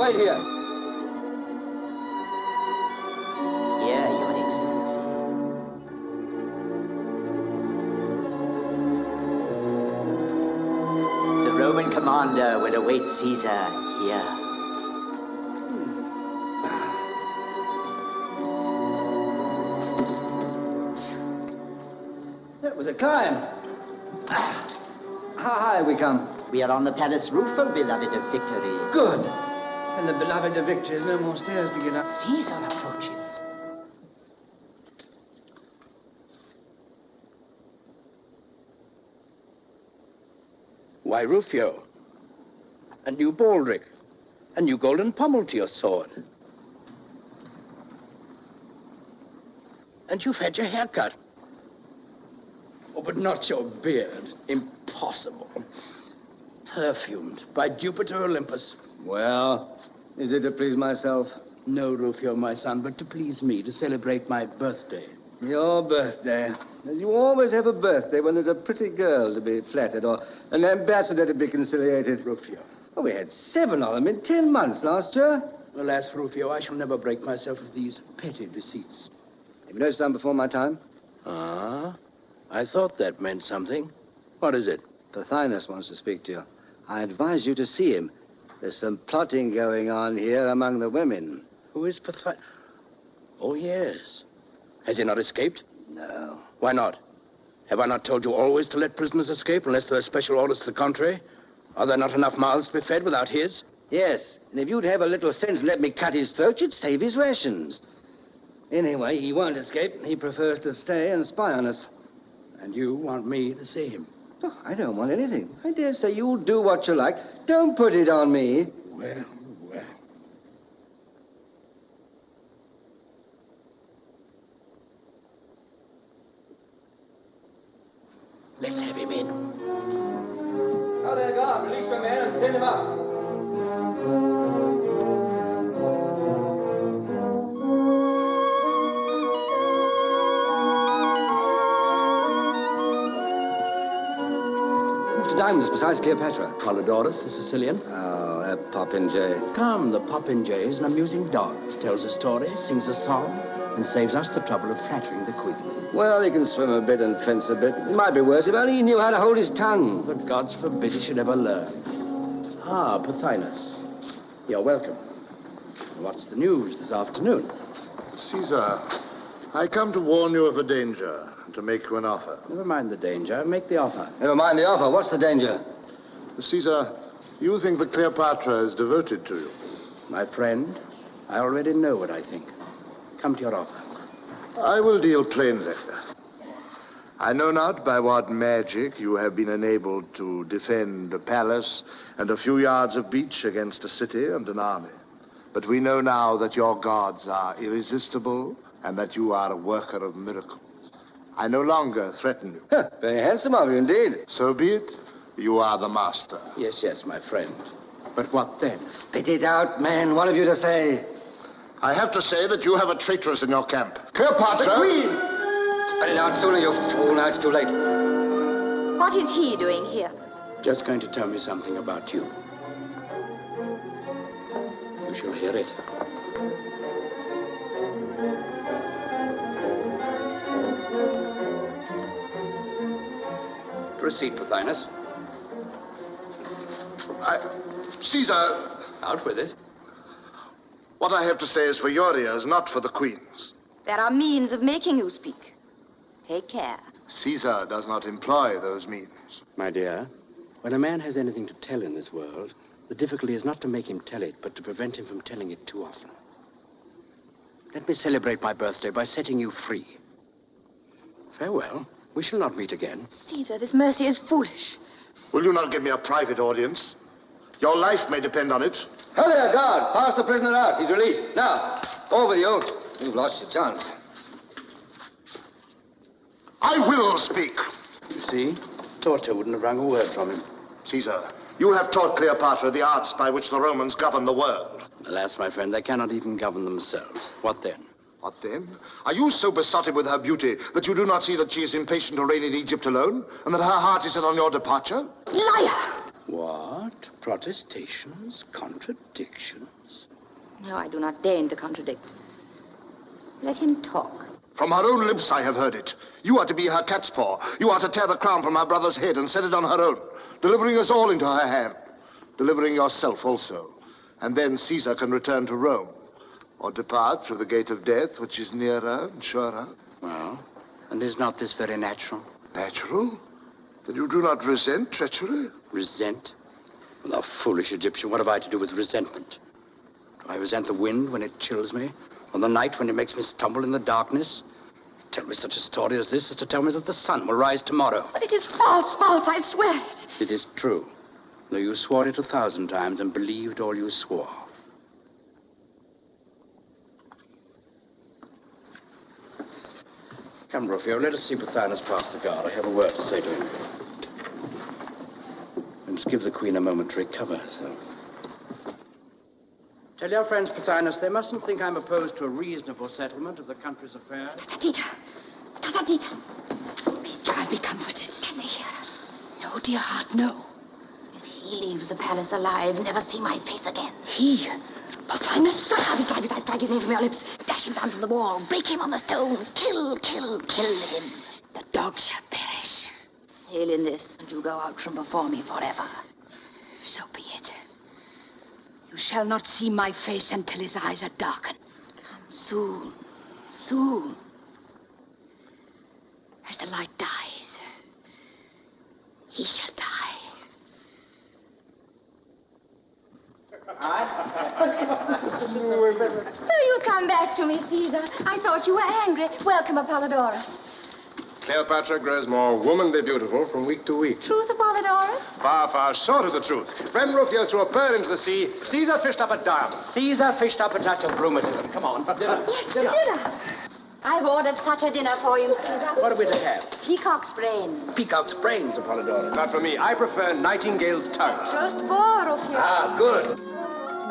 wait here. Here, Your Excellency. The Roman commander will await Caesar here. That was a climb. How high have we come? We are on the palace roof, O beloved of victory. Good. And the beloved of victory has no more stairs to get up. Caesar approaches. Why, Rufio, a new baldric, a new golden pommel to your sword. And you've had your hair cut. Oh, but not your beard. Impossible. Perfumed by Jupiter Olympus. Well, is it to please myself? No, Rufio, my son, but to please me, to celebrate my birthday. Your birthday. You always have a birthday when there's a pretty girl to be flattered or an ambassador to be conciliated. Rufio. Oh, we had 7 of them in 10 months last year. Alas, Rufio, I shall never break myself of these petty deceits. Have you noticed some before my time? Ah, I thought that meant something. What is it? Pothinus wants to speak to you. I advise you to see him. There's some plotting going on here among the women. Who is Pothinus? Oh, yes. Has he not escaped? No. Why not? Have I not told you always to let prisoners escape unless there are special orders to the contrary? Are there not enough mouths to be fed without his? Yes, and if you'd have a little sense and let me cut his throat, you'd save his rations. Anyway, he won't escape. He prefers to stay and spy on us. And you want me to see him? Oh, I don't want anything. I dare say you'll do what you like. Don't put it on me. Well. Let's have him in. Oh, there, guard. Release your man and send him up. To dine with us besides Cleopatra. Polydorus, the Sicilian. Oh, that popinjay. Come, the popinjay is an amusing dog. Tells a story, sings a song, and saves us the trouble of flattering the queen. Well, he can swim a bit and fence a bit. It might be worse if only he knew how to hold his tongue. But gods forbid he should ever learn. Ah, Pothinus. You're welcome. What's the news this afternoon? Caesar, I come to warn you of a danger and to make you an offer. Never mind the danger. Make the offer. Never mind the offer. What's the danger? Caesar, you think that Cleopatra is devoted to you. My friend, I already know what I think. Come to your offer. I will deal plainly. I know not by what magic you have been enabled to defend a palace and a few yards of beach against a city and an army. But we know now that your gods are irresistible and that you are a worker of miracles. I no longer threaten you. Very handsome of you, indeed. So be it. You are the master. Yes, my friend. But what then? Spit it out, man. What have you to say? I have to say that you have a traitress in your camp. Cleopatra! The queen! Spit it out sooner, you fool. Now it's too late. What is he doing here? Just going to tell me something about you. You shall hear it. Proceed, Pothinus. Caesar... Out with it. What I have to say is for your ears, not for the queen's. There are means of making you speak. Take care. Caesar does not employ those means. My dear, when a man has anything to tell in this world, the difficulty is not to make him tell it, but to prevent him from telling it too often. Let me celebrate my birthday by setting you free. Farewell. We shall not meet again. Caesar, this mercy is foolish. Will you not give me a private audience? Your life may depend on it. Hurry, guard. Pass the prisoner out. He's released. Now, over you. You've lost your chance. I will speak. You see, Torta wouldn't have wrung a word from him. Caesar, you have taught Cleopatra the arts by which the Romans govern the world. Alas, my friend, they cannot even govern themselves. What then? What then? Are you so besotted with her beauty that you do not see that she is impatient to reign in Egypt alone, and that her heart is set on your departure? Liar! What? Protestations? Contradictions? No, I do not deign to contradict. Let him talk. From her own lips I have heard it. You are to be her cat's paw. You are to tear the crown from her brother's head and set it on her own, delivering us all into her hand, delivering yourself also. And then Caesar can return to Rome, or depart through the gate of death, which is nearer and surer. Well, and is not this very natural? Natural? Then you do not resent treachery? Resent? Well, thou foolish Egyptian, what have I to do with resentment? Do I resent the wind when it chills me? Or the night when it makes me stumble in the darkness? Tell me such a story as this is to tell me that the sun will rise tomorrow. But it is false, I swear it. It is true, though you swore it 1,000 times and believed all you swore. Come, Rufio, let us see Pothinus pass the guard. I have a word to say to him. And just give the Queen a moment to recover herself. Tell your friends, Pothinus, they mustn't think I'm opposed to a reasonable settlement of the country's affairs. Tata-tita. Please try and be comforted. Can they hear us? No, dear heart, no. If he leaves the palace alive, never see my face again. He? Pothinus? Shut up, his life, I strike his name from your lips. Dash him down from the wall. Break him on the stones. Kill him. The dog shall perish. Hail in this, and you go out from before me forever. So be it. You shall not see my face until his eyes are darkened. Come soon. As the light dies, he shall die. So you come back to me, Caesar. I thought you were angry. Welcome, Apollodorus. Cleopatra grows more womanly beautiful from week to week. Truth, Apollodorus? Far, far short of the truth. When Rufio threw a pearl into the sea, Caesar fished up a diamond. Caesar fished up a touch of rheumatism. Come on, dinner. Yes, dinner. I've ordered such a dinner for you, Caesar. What are we to have? Peacock's brains. Peacock's brains, Apollodorus. Not for me. I prefer Nightingale's tongue. Roast boar, Rufio. Ah, good.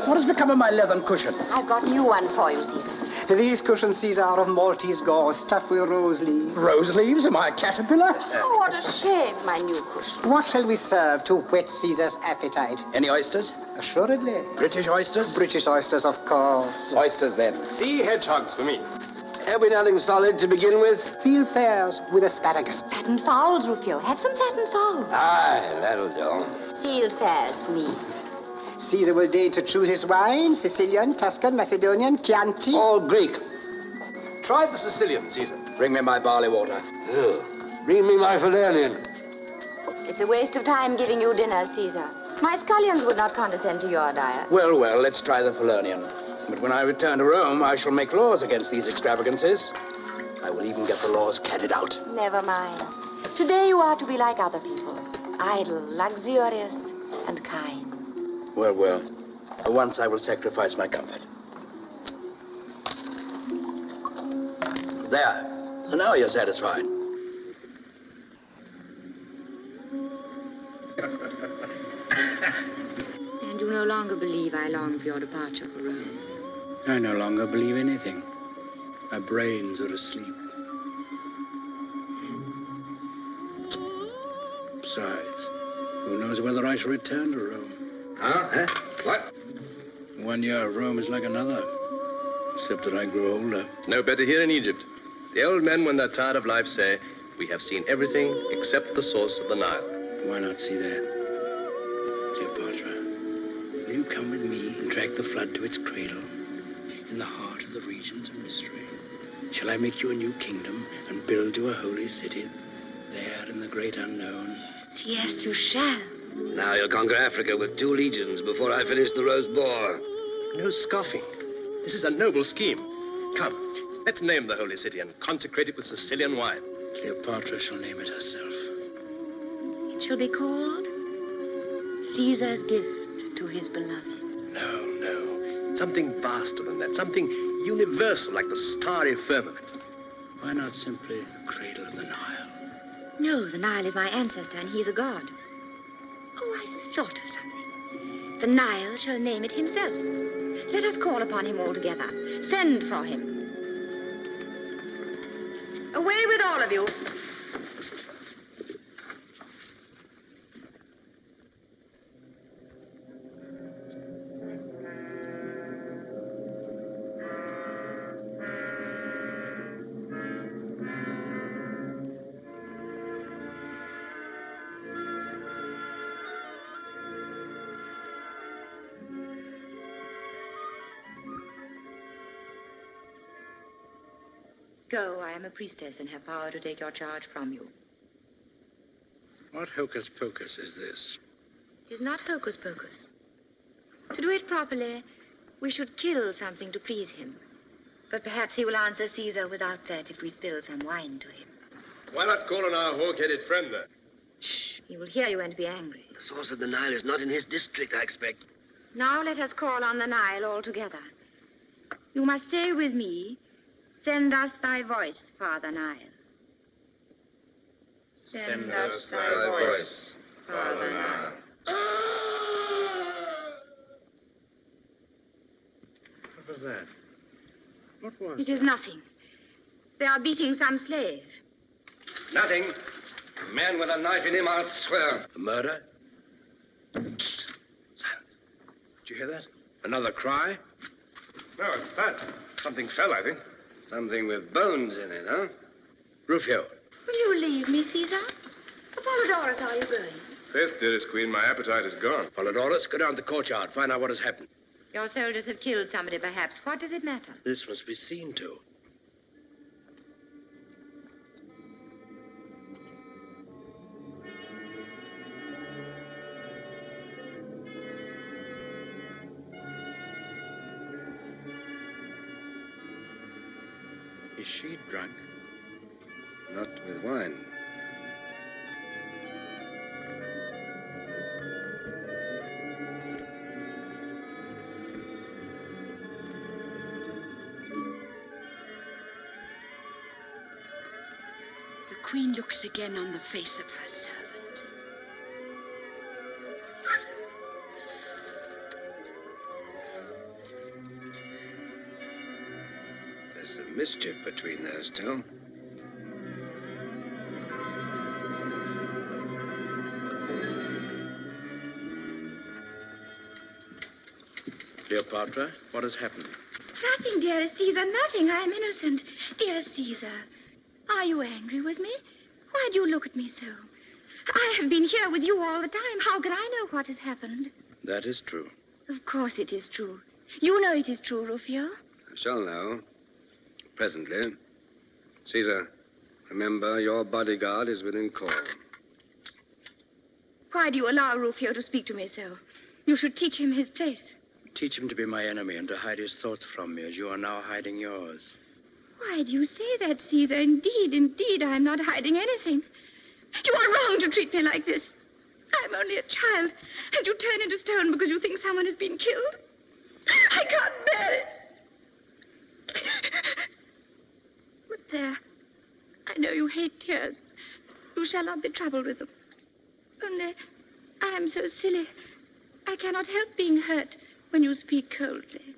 What has become of my leathern cushion? I've got new ones for you, Caesar. These cushions, Caesar, are of Maltese gauze stuffed with rose leaves. Rose leaves? Am I a caterpillar? Oh, what a shame, my new cushion. What shall we serve to whet Caesar's appetite? Any oysters? Assuredly. British oysters? British oysters, of course. Oysters, then. Sea hedgehogs for me. Have we nothing solid to begin with? Field fares with asparagus. Fattened fowls, Rufio. Have some fattened fowls. Aye, that'll do. Field fares for me. Caesar will deign to choose his wine, Sicilian, Tuscan, Macedonian, Chianti. All Greek. Try the Sicilian, Caesar. Bring me my barley water. Bring me my Falernian. It's a waste of time giving you dinner, Caesar. My scullions would not condescend to your diet. Well, let's try the Falernian. But when I return to Rome, I shall make laws against these extravagances. I will even get the laws carried out. Never mind. Today you are to be like other people. Idle, luxurious, and kind. Well. For once I will sacrifice my comfort. There. So now you're satisfied. And you no longer believe I long for your departure for Rome. I no longer believe anything. My brains are asleep. Besides, who knows whether I shall return to Rome? Huh? What? 1 year of Rome is like another, except that I grow older. No better here in Egypt. The old men, when they're tired of life, say, we have seen everything except the source of the Nile. Why not see that? Cleopatra, will you come with me and drag the flood to its cradle, in the heart of the regions of mystery? Shall I make you a new kingdom and build you a holy city there in the great unknown? Yes, you shall. Now you'll conquer Africa with 2 legions before I finish the roast boar. No scoffing. This is a noble scheme. Come, let's name the holy city and consecrate it with Sicilian wine. Cleopatra shall name it herself. It shall be called Caesar's gift to his beloved. No. Something vaster than that. Something universal like the starry firmament. Why not simply the cradle of the Nile? No, the Nile is my ancestor and he's a god. Oh, I thought of something. The Nile shall name it himself. Let us call upon him all together. Send for him. Away with all of you. Go, I am a priestess and have power to take your charge from you. What hocus pocus is this? It is not hocus pocus. To do it properly, we should kill something to please him. But perhaps he will answer Caesar without that if we spill some wine to him. Why not call on our hawk-headed friend then? Shh, he will hear you and be angry. The source of the Nile is not in his district, I expect. Now let us call on the Nile all together. You must say with me, "Send us thy voice, Father Nile." Send us thy voice, Father Nile. What was that? What was It is nothing. They are beating some slave. Nothing. A man with a knife in him, I'll swear. A murder? Silence. Did you hear that? Another cry? No, it's that. Something fell, I think. Something with bones in it, huh? Rufio. Will you leave me, Caesar? Apollodorus, are you going? Faith, dearest queen, my appetite is gone. Polydorus, go down to the courtyard. Find out what has happened. Your soldiers have killed somebody, perhaps. What does it matter? This must be seen to. Is she drunk? Not with wine. The queen looks again on the face of her servant. There's some mischief between those two. Cleopatra, what has happened? Nothing, dearest Caesar, nothing. I am innocent. Dearest Caesar, are you angry with me? Why do you look at me so? I have been here with you all the time. How can I know what has happened? That is true. Of course it is true. You know it is true, Rufio. I shall know. Presently. Caesar, remember, your bodyguard is within call. Why do you allow Rufio to speak to me so? You should teach him his place. Teach him to be my enemy and to hide his thoughts from me as you are now hiding yours. Why do you say that, Caesar? Indeed, I am not hiding anything. You are wrong to treat me like this. I'm only a child, and you turn into stone because you think someone has been killed. I can't bear it. But there, I know you hate tears. You shall not be troubled with them. Only, I am so silly. I cannot help being hurt when you speak coldly.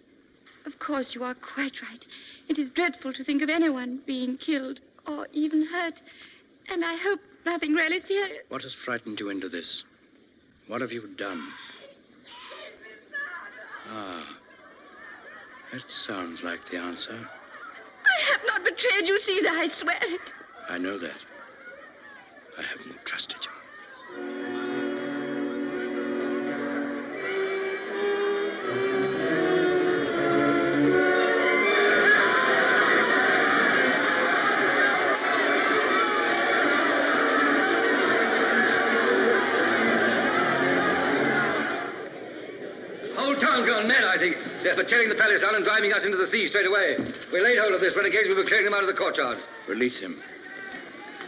Of course, you are quite right. It is dreadful to think of anyone being killed or even hurt. And I hope nothing really serious. What has frightened you into this? What have you done? Ah, that sounds like the answer. I have not betrayed you, Caesar, I swear it. I know that. I haven't trusted you. Town's gone mad, I think. They're for tearing the palace down and driving us into the sea straight away. We laid hold of this renegade. We were clearing him out of the courtyard. Release him.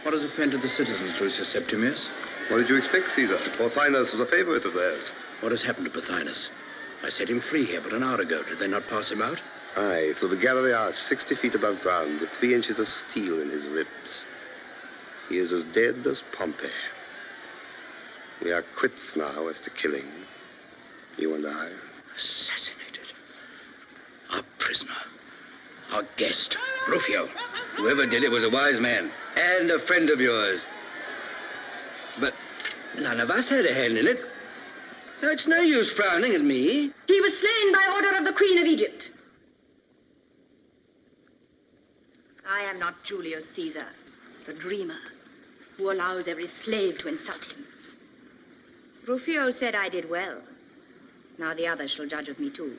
What has offended the citizens, Lucius Septimius? What did you expect, Caesar? Pothinus was a favorite of theirs. What has happened to Pothinus? I set him free here but an hour ago. Did they not pass him out? Aye, through the gallery arch, 60 feet above ground, with 3 inches of steel in his ribs. He is as dead as Pompey. We are quits now as to killing. You and I. Assassinated. Our prisoner. Our guest. Rufio. Whoever did it was a wise man. And a friend of yours. But none of us had a hand in it. Now, it's no use frowning at me. He was slain by order of the Queen of Egypt. I am not Julius Caesar, the dreamer, who allows every slave to insult him. Rufio said I did well. Now the others shall judge of me, too.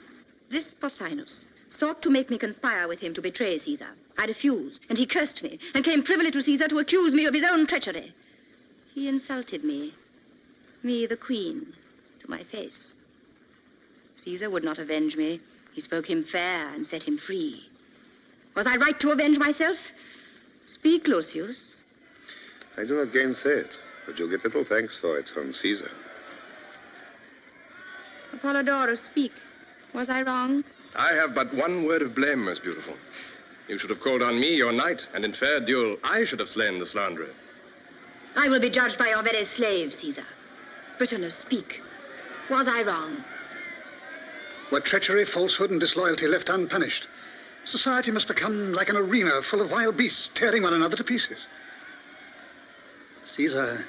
This Pothinus sought to make me conspire with him to betray Caesar. I refused, and he cursed me, and came privily to Caesar to accuse me of his own treachery. He insulted me, the queen, to my face. Caesar would not avenge me. He spoke him fair and set him free. Was I right to avenge myself? Speak, Lucius. I do not gainsay it, but you'll get little thanks for it from Caesar. Apollodorus, speak. Was I wrong? I have but one word of blame, most beautiful. You should have called on me, your knight, and in fair duel, I should have slain the slanderer. I will be judged by your very slave, Caesar. Britanus, speak. Was I wrong? Were treachery, falsehood, and disloyalty left unpunished, society must become like an arena full of wild beasts tearing one another to pieces. Caesar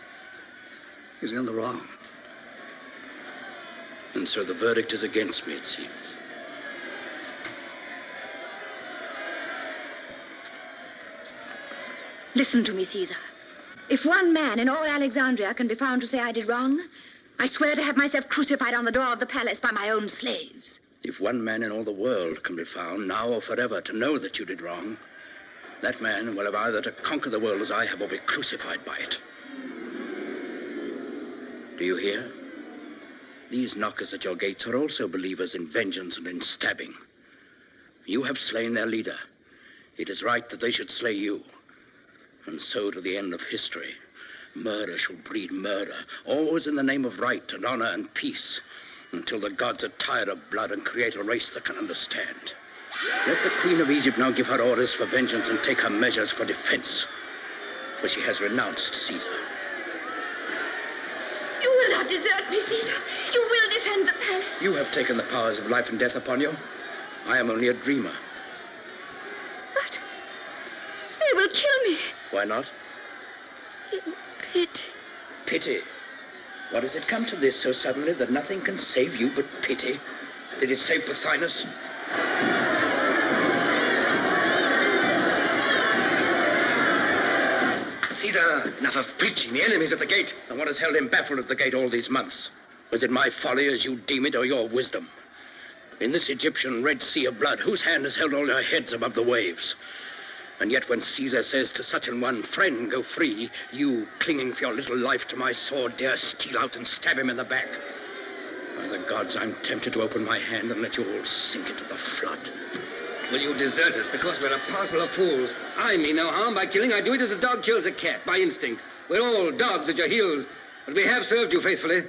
is in the wrong. And so the verdict is against me, it seems. Listen to me, Caesar. If one man in all Alexandria can be found to say I did wrong, I swear to have myself crucified on the door of the palace by my own slaves. If one man in all the world can be found, now or forever, to know that you did wrong, that man will have either to conquer the world as I have or be crucified by it. Do you hear? These knockers at your gates are also believers in vengeance and in stabbing. You have slain their leader. It is right that they should slay you. And so to the end of history. Murder shall breed murder, always in the name of right and honor and peace, until the gods are tired of blood and create a race that can understand. Let the Queen of Egypt now give her orders for vengeance and take her measures for defense, for she has renounced Caesar. You will not desert me, Caesar. You will defend the palace. You have taken the powers of life and death upon you. I am only a dreamer. But they will kill me. Why not? In pity. Pity? What has it come to this so suddenly that nothing can save you but pity? Did it save Pothinus? Caesar, enough of preaching. The enemy's at the gate. And what has held him baffled at the gate all these months? Was it my folly as you deem it, or your wisdom? In this Egyptian Red Sea of blood, whose hand has held all your heads above the waves? And yet when Caesar says to such an one, friend, go free, you, clinging for your little life to my sword, dare steal out and stab him in the back. By the gods, I'm tempted to open my hand and let you all sink into the flood. Will you desert us because we're a parcel of fools? I mean no harm by killing. I do it as a dog kills a cat, by instinct. We're all dogs at your heels, but we have served you faithfully.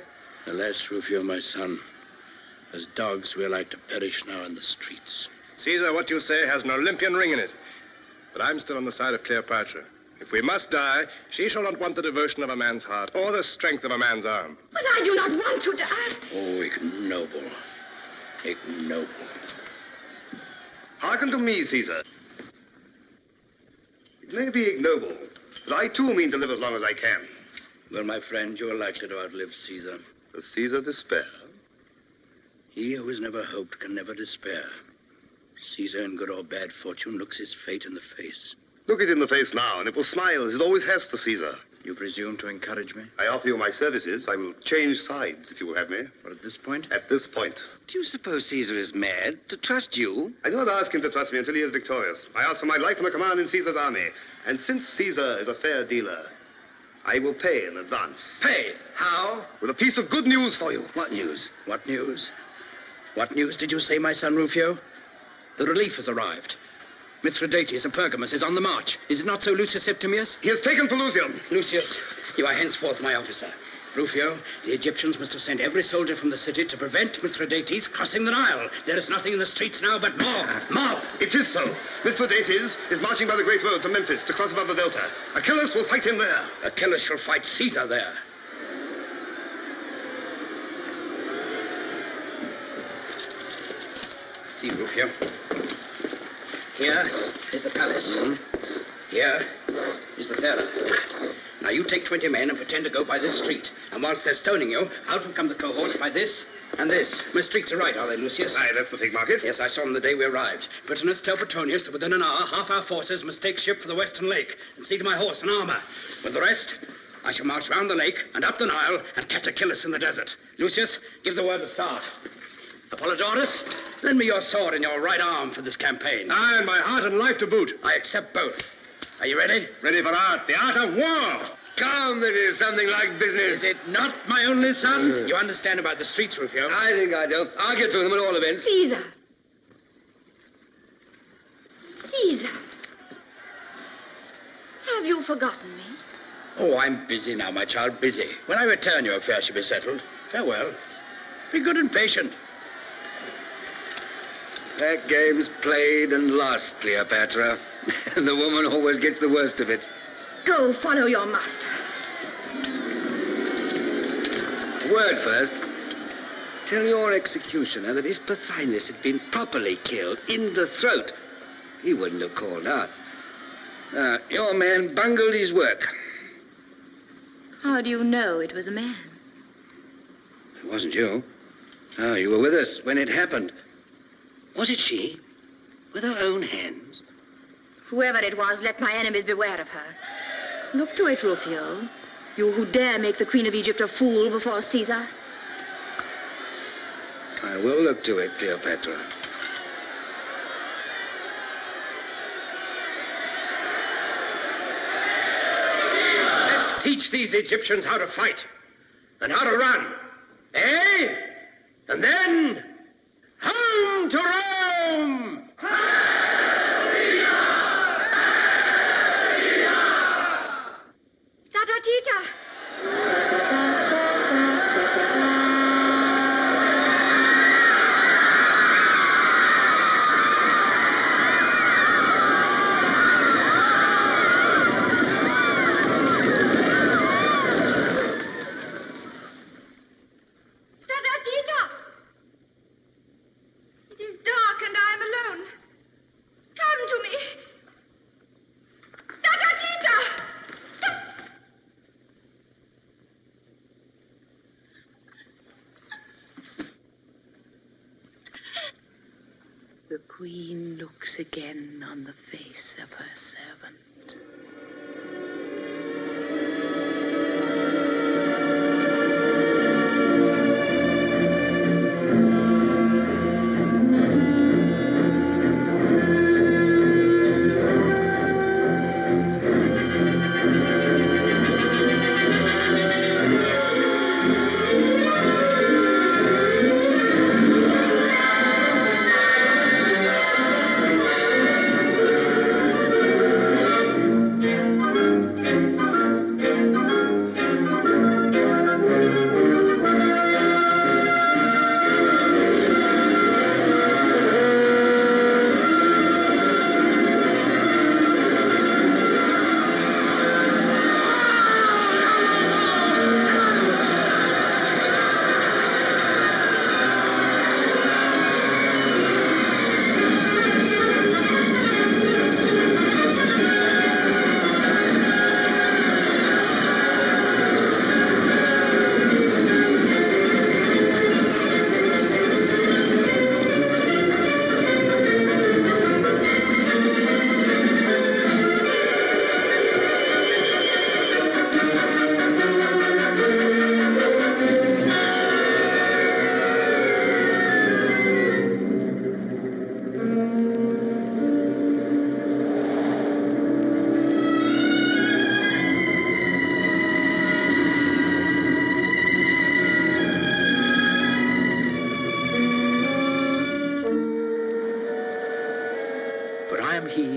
Alas, Rufio, my son, as dogs we're like to perish now in the streets. Caesar, what you say has an Olympian ring in it. But I'm still on the side of Cleopatra. If we must die, she shall not want the devotion of a man's heart or the strength of a man's arm. But I do not want to die. Oh, ignoble. Ignoble. Hearken to me, Caesar. It may be ignoble, but I too mean to live as long as I can. Well, my friend, you are likely to outlive Caesar. Does Caesar despair? He who has never hoped can never despair. Caesar, in good or bad fortune, looks his fate in the face. Look it in the face now, and it will smile as it always has to Caesar. You presume to encourage me? I offer you my services. I will change sides, if you will have me. But at this point? At this point. Do you suppose Caesar is mad to trust you? I do not ask him to trust me until he is victorious. I ask for my life and a command in Caesar's army. And since Caesar is a fair dealer, I will pay in advance. Pay? How? With a piece of good news for you. What news? What news? What news did you say, my son Rufio? The relief has arrived. Mithridates of Pergamus is on the march. Is it not so, Lucius Septimius? He has taken Pelusium. Lucius, you are henceforth my officer. Rufio, the Egyptians must have sent every soldier from the city to prevent Mithridates crossing the Nile. There is nothing in the streets now but mob. It is so. Mithridates is marching by the great road to Memphis to cross above the Delta. Achilles will fight him there. Achilles shall fight Caesar there. See, Rufio. Here is the palace. Here is the theater. Now you take 20 men and pretend to go by this street. And whilst they're stoning you, out will come the cohorts by this and this. My streets are right, are they, Lucius? Aye, that's the Fig Market. Yes, I saw them the day we arrived. Britanus, tell Petronius that within an hour, half our forces must take ship for the Western Lake and see to my horse and armor. With the rest, I shall march round the lake and up the Nile and catch Achilles in the desert. Lucius, give the word to start. Apollodorus, lend me your sword and your right arm for this campaign. Aye, and my heart and life to boot. I accept both. Are you ready? Ready for art, the art of war. Come, this is something like business. Is it not, my only son? You understand about the streets, Rufio? I think I do. I'll get through them at all events. Caesar! Caesar! Have you forgotten me? Oh, I'm busy now, my child, busy. When I return, your affair shall be settled. Farewell. Be good and patient. That game's played and lost, Cleopatra. And the woman always gets the worst of it. Go, follow your master. Word first. Tell your executioner that if Pothinus had been properly killed in the throat, he wouldn't have called out. Your man bungled his work. How do you know it was a man? It wasn't you. Oh, you were with us when it happened. Was it she? With her own hands? Whoever it was, let my enemies beware of her. Look to it, Rufio. You who dare make the Queen of Egypt a fool before Caesar. I will look to it, Cleopatra. Let's teach these Egyptians how to fight and how to run. Eh? And then, home to Rome! The queen looks again on the face of her servant.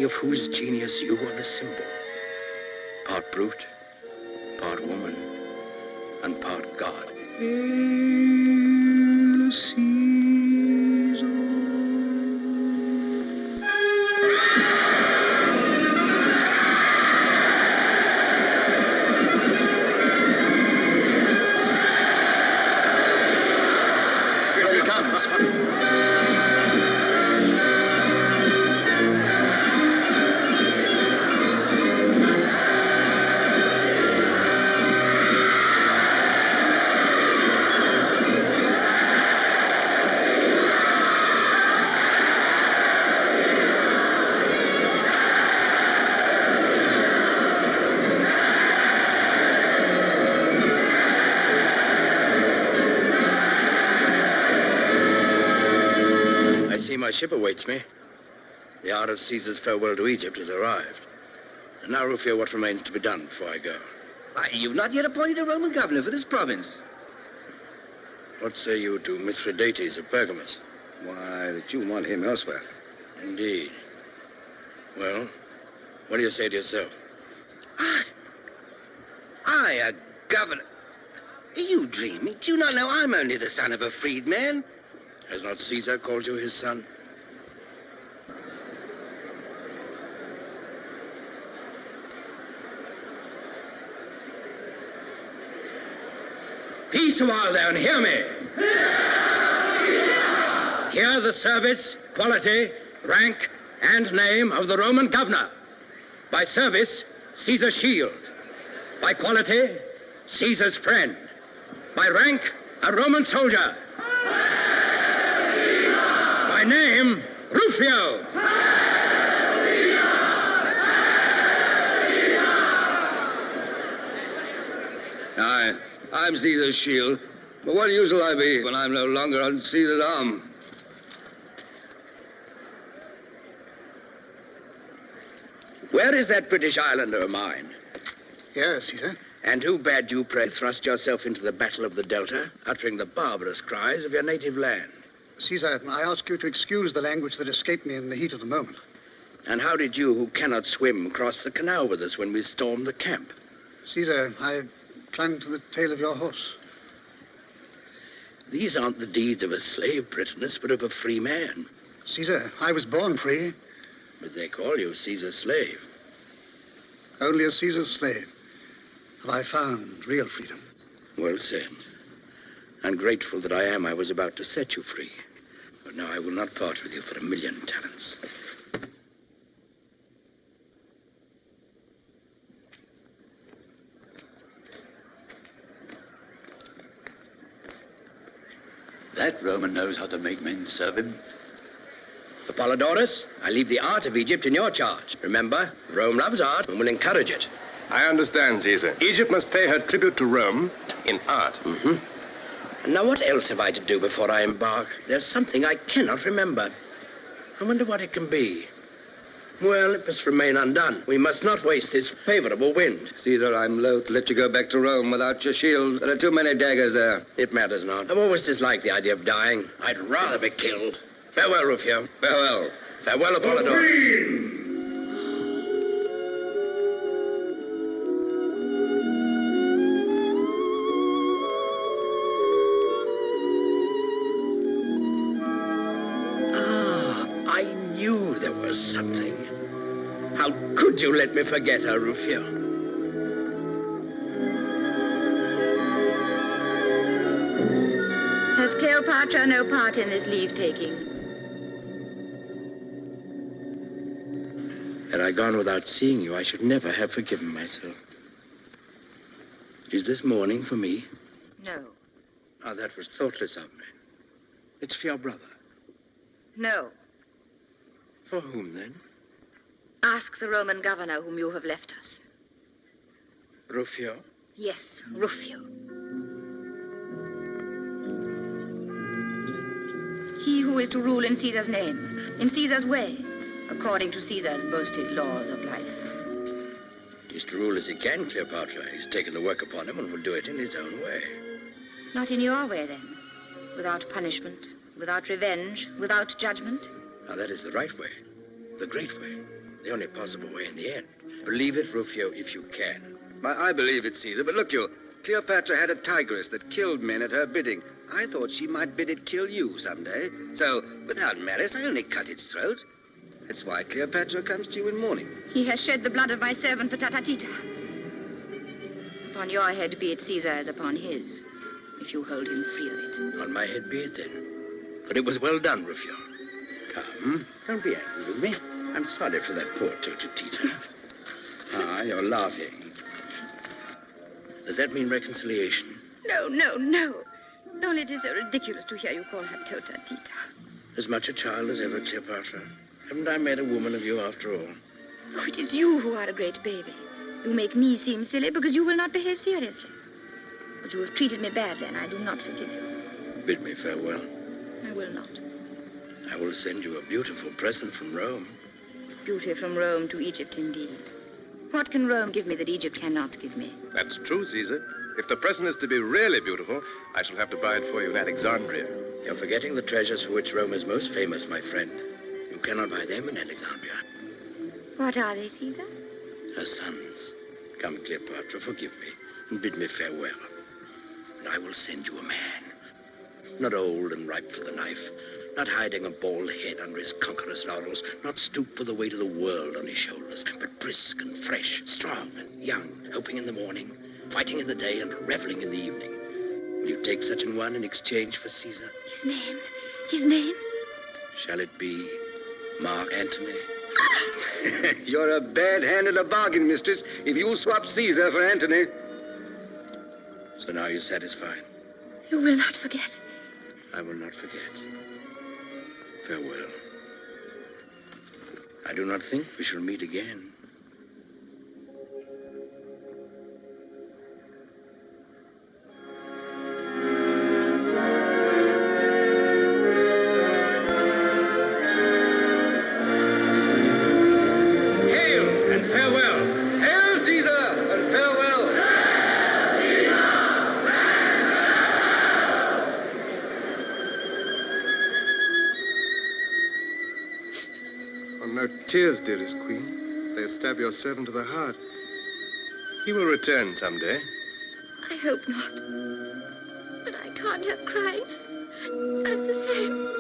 Of whose genius you are the symbol. Part brute, part woman, and part God. Here he comes. ship awaits me. The hour of Caesar's farewell to Egypt has arrived. And now, Rufio, what remains to be done before I go? Why, you've not yet appointed a Roman governor for this province. What say you to Mithridates of Pergamus? Why, that you want him elsewhere. Indeed. Well, what do you say to yourself? I, a governor? Are you dreaming? Do you not know I'm only the son of a freedman? Has not Caesar called you his son? Peace a while there, and hear me. Hear the service, quality, rank, and name of the Roman governor. By service, Caesar's shield. By quality, Caesar's friend. By rank, a Roman soldier. By name, Rufio. I'm Caesar's shield. But what use will I be when I'm no longer on Caesar's arm? Where is that British islander of mine? Here, Caesar. And who bade you, pray, thrust yourself into the battle of the Delta, uttering the barbarous cries of your native land? Caesar, I ask you to excuse the language that escaped me in the heat of the moment. And how did you, who cannot swim, cross the canal with us when we stormed the camp? Caesar, I clung to the tail of your horse. These aren't the deeds of a slave, Britannicus, but of a free man. Caesar, I was born free. But they call you Caesar's slave. Only as Caesar's slave have I found real freedom. Well said. Ungrateful that I am, I was about to set you free. But now I will not part with you for 1,000,000 talents. That Roman knows how to make men serve him. Apollodorus, I leave the art of Egypt in your charge. Remember, Rome loves art and will encourage it. I understand, Caesar. Egypt must pay her tribute to Rome in art. And now what else have I to do before I embark? There's something I cannot remember. I wonder what it can be. Well, it must remain undone. We must not waste this favorable wind. Caesar, I'm loath to let you go back to Rome without your shield. There are too many daggers there. It matters not. I've always disliked the idea of dying. I'd rather be killed. Farewell, Rufio. Farewell. Farewell, Apollodorus. I knew there was something. How could you let me forget her, Rufio? Has Cleopatra no part in this leave-taking? Had I gone without seeing you, I should never have forgiven myself. Is this mourning for me? No. Oh, that was thoughtless of me. It's for your brother. No. For whom, then? Ask the Roman governor whom you have left us. Rufio? Yes, Rufio. He who is to rule in Caesar's name, in Caesar's way, according to Caesar's boasted laws of life. He's to rule as he can, Cleopatra. He's taken the work upon him and will do it in his own way. Not in your way, then. Without punishment, without revenge, without judgment. Now, that is the right way. The great way. The only possible way in the end. Believe it, Rufio, if you can. I believe it, Caesar, but look you. Cleopatra had a tigress that killed men at her bidding. I thought she might bid it kill you someday. So, without malice, I only cut its throat. That's why Cleopatra comes to you in mourning. He has shed the blood of my servant Ptolemy. Upon your head be it, Caesar, as upon his, if you hold him free of it. On my head be it, then. But it was well done, Rufio. Come, don't be angry with me. I'm sorry for that poor Tita. Ah, you're laughing. Does that mean reconciliation? No, no, no. Only it is so ridiculous to hear you call her Tota Tita. As much a child as ever, Cleopatra. Haven't I made a woman of you after all? Oh, it is you who are a great baby. You make me seem silly because you will not behave seriously. But you have treated me badly, and I do not forgive you. Bid me farewell. I will not. I will send you a beautiful present from Rome. Beauty from Rome to Egypt, indeed. What can Rome give me that Egypt cannot give me? That's true, Caesar. If the present is to be really beautiful, I shall have to buy it for you in Alexandria. You're forgetting the treasures for which Rome is most famous, my friend. You cannot buy them in Alexandria. What are they, Caesar? Her sons. Come, Cleopatra, forgive me, and bid me farewell. And I will send you a man. Not old and ripe for the knife, not hiding a bald head under his conqueror's laurels, not stooped for the weight of the world on his shoulders, but brisk and fresh, strong and young, hoping in the morning, fighting in the day, and reveling in the evening. Will you take such an one in exchange for Caesar? His name? His name? Shall it be Mark Antony? You're a bad hand at a bargain, mistress, if you'll swap Caesar for Antony. So now you're satisfied? You will not forget. I will not forget. Farewell. I do not think we shall meet again. Hail and farewell! Hail, Caesar, and farewell! No tears, dearest queen. They stab your servant to the heart. He will return someday. I hope not. But I can't help crying. Just the same.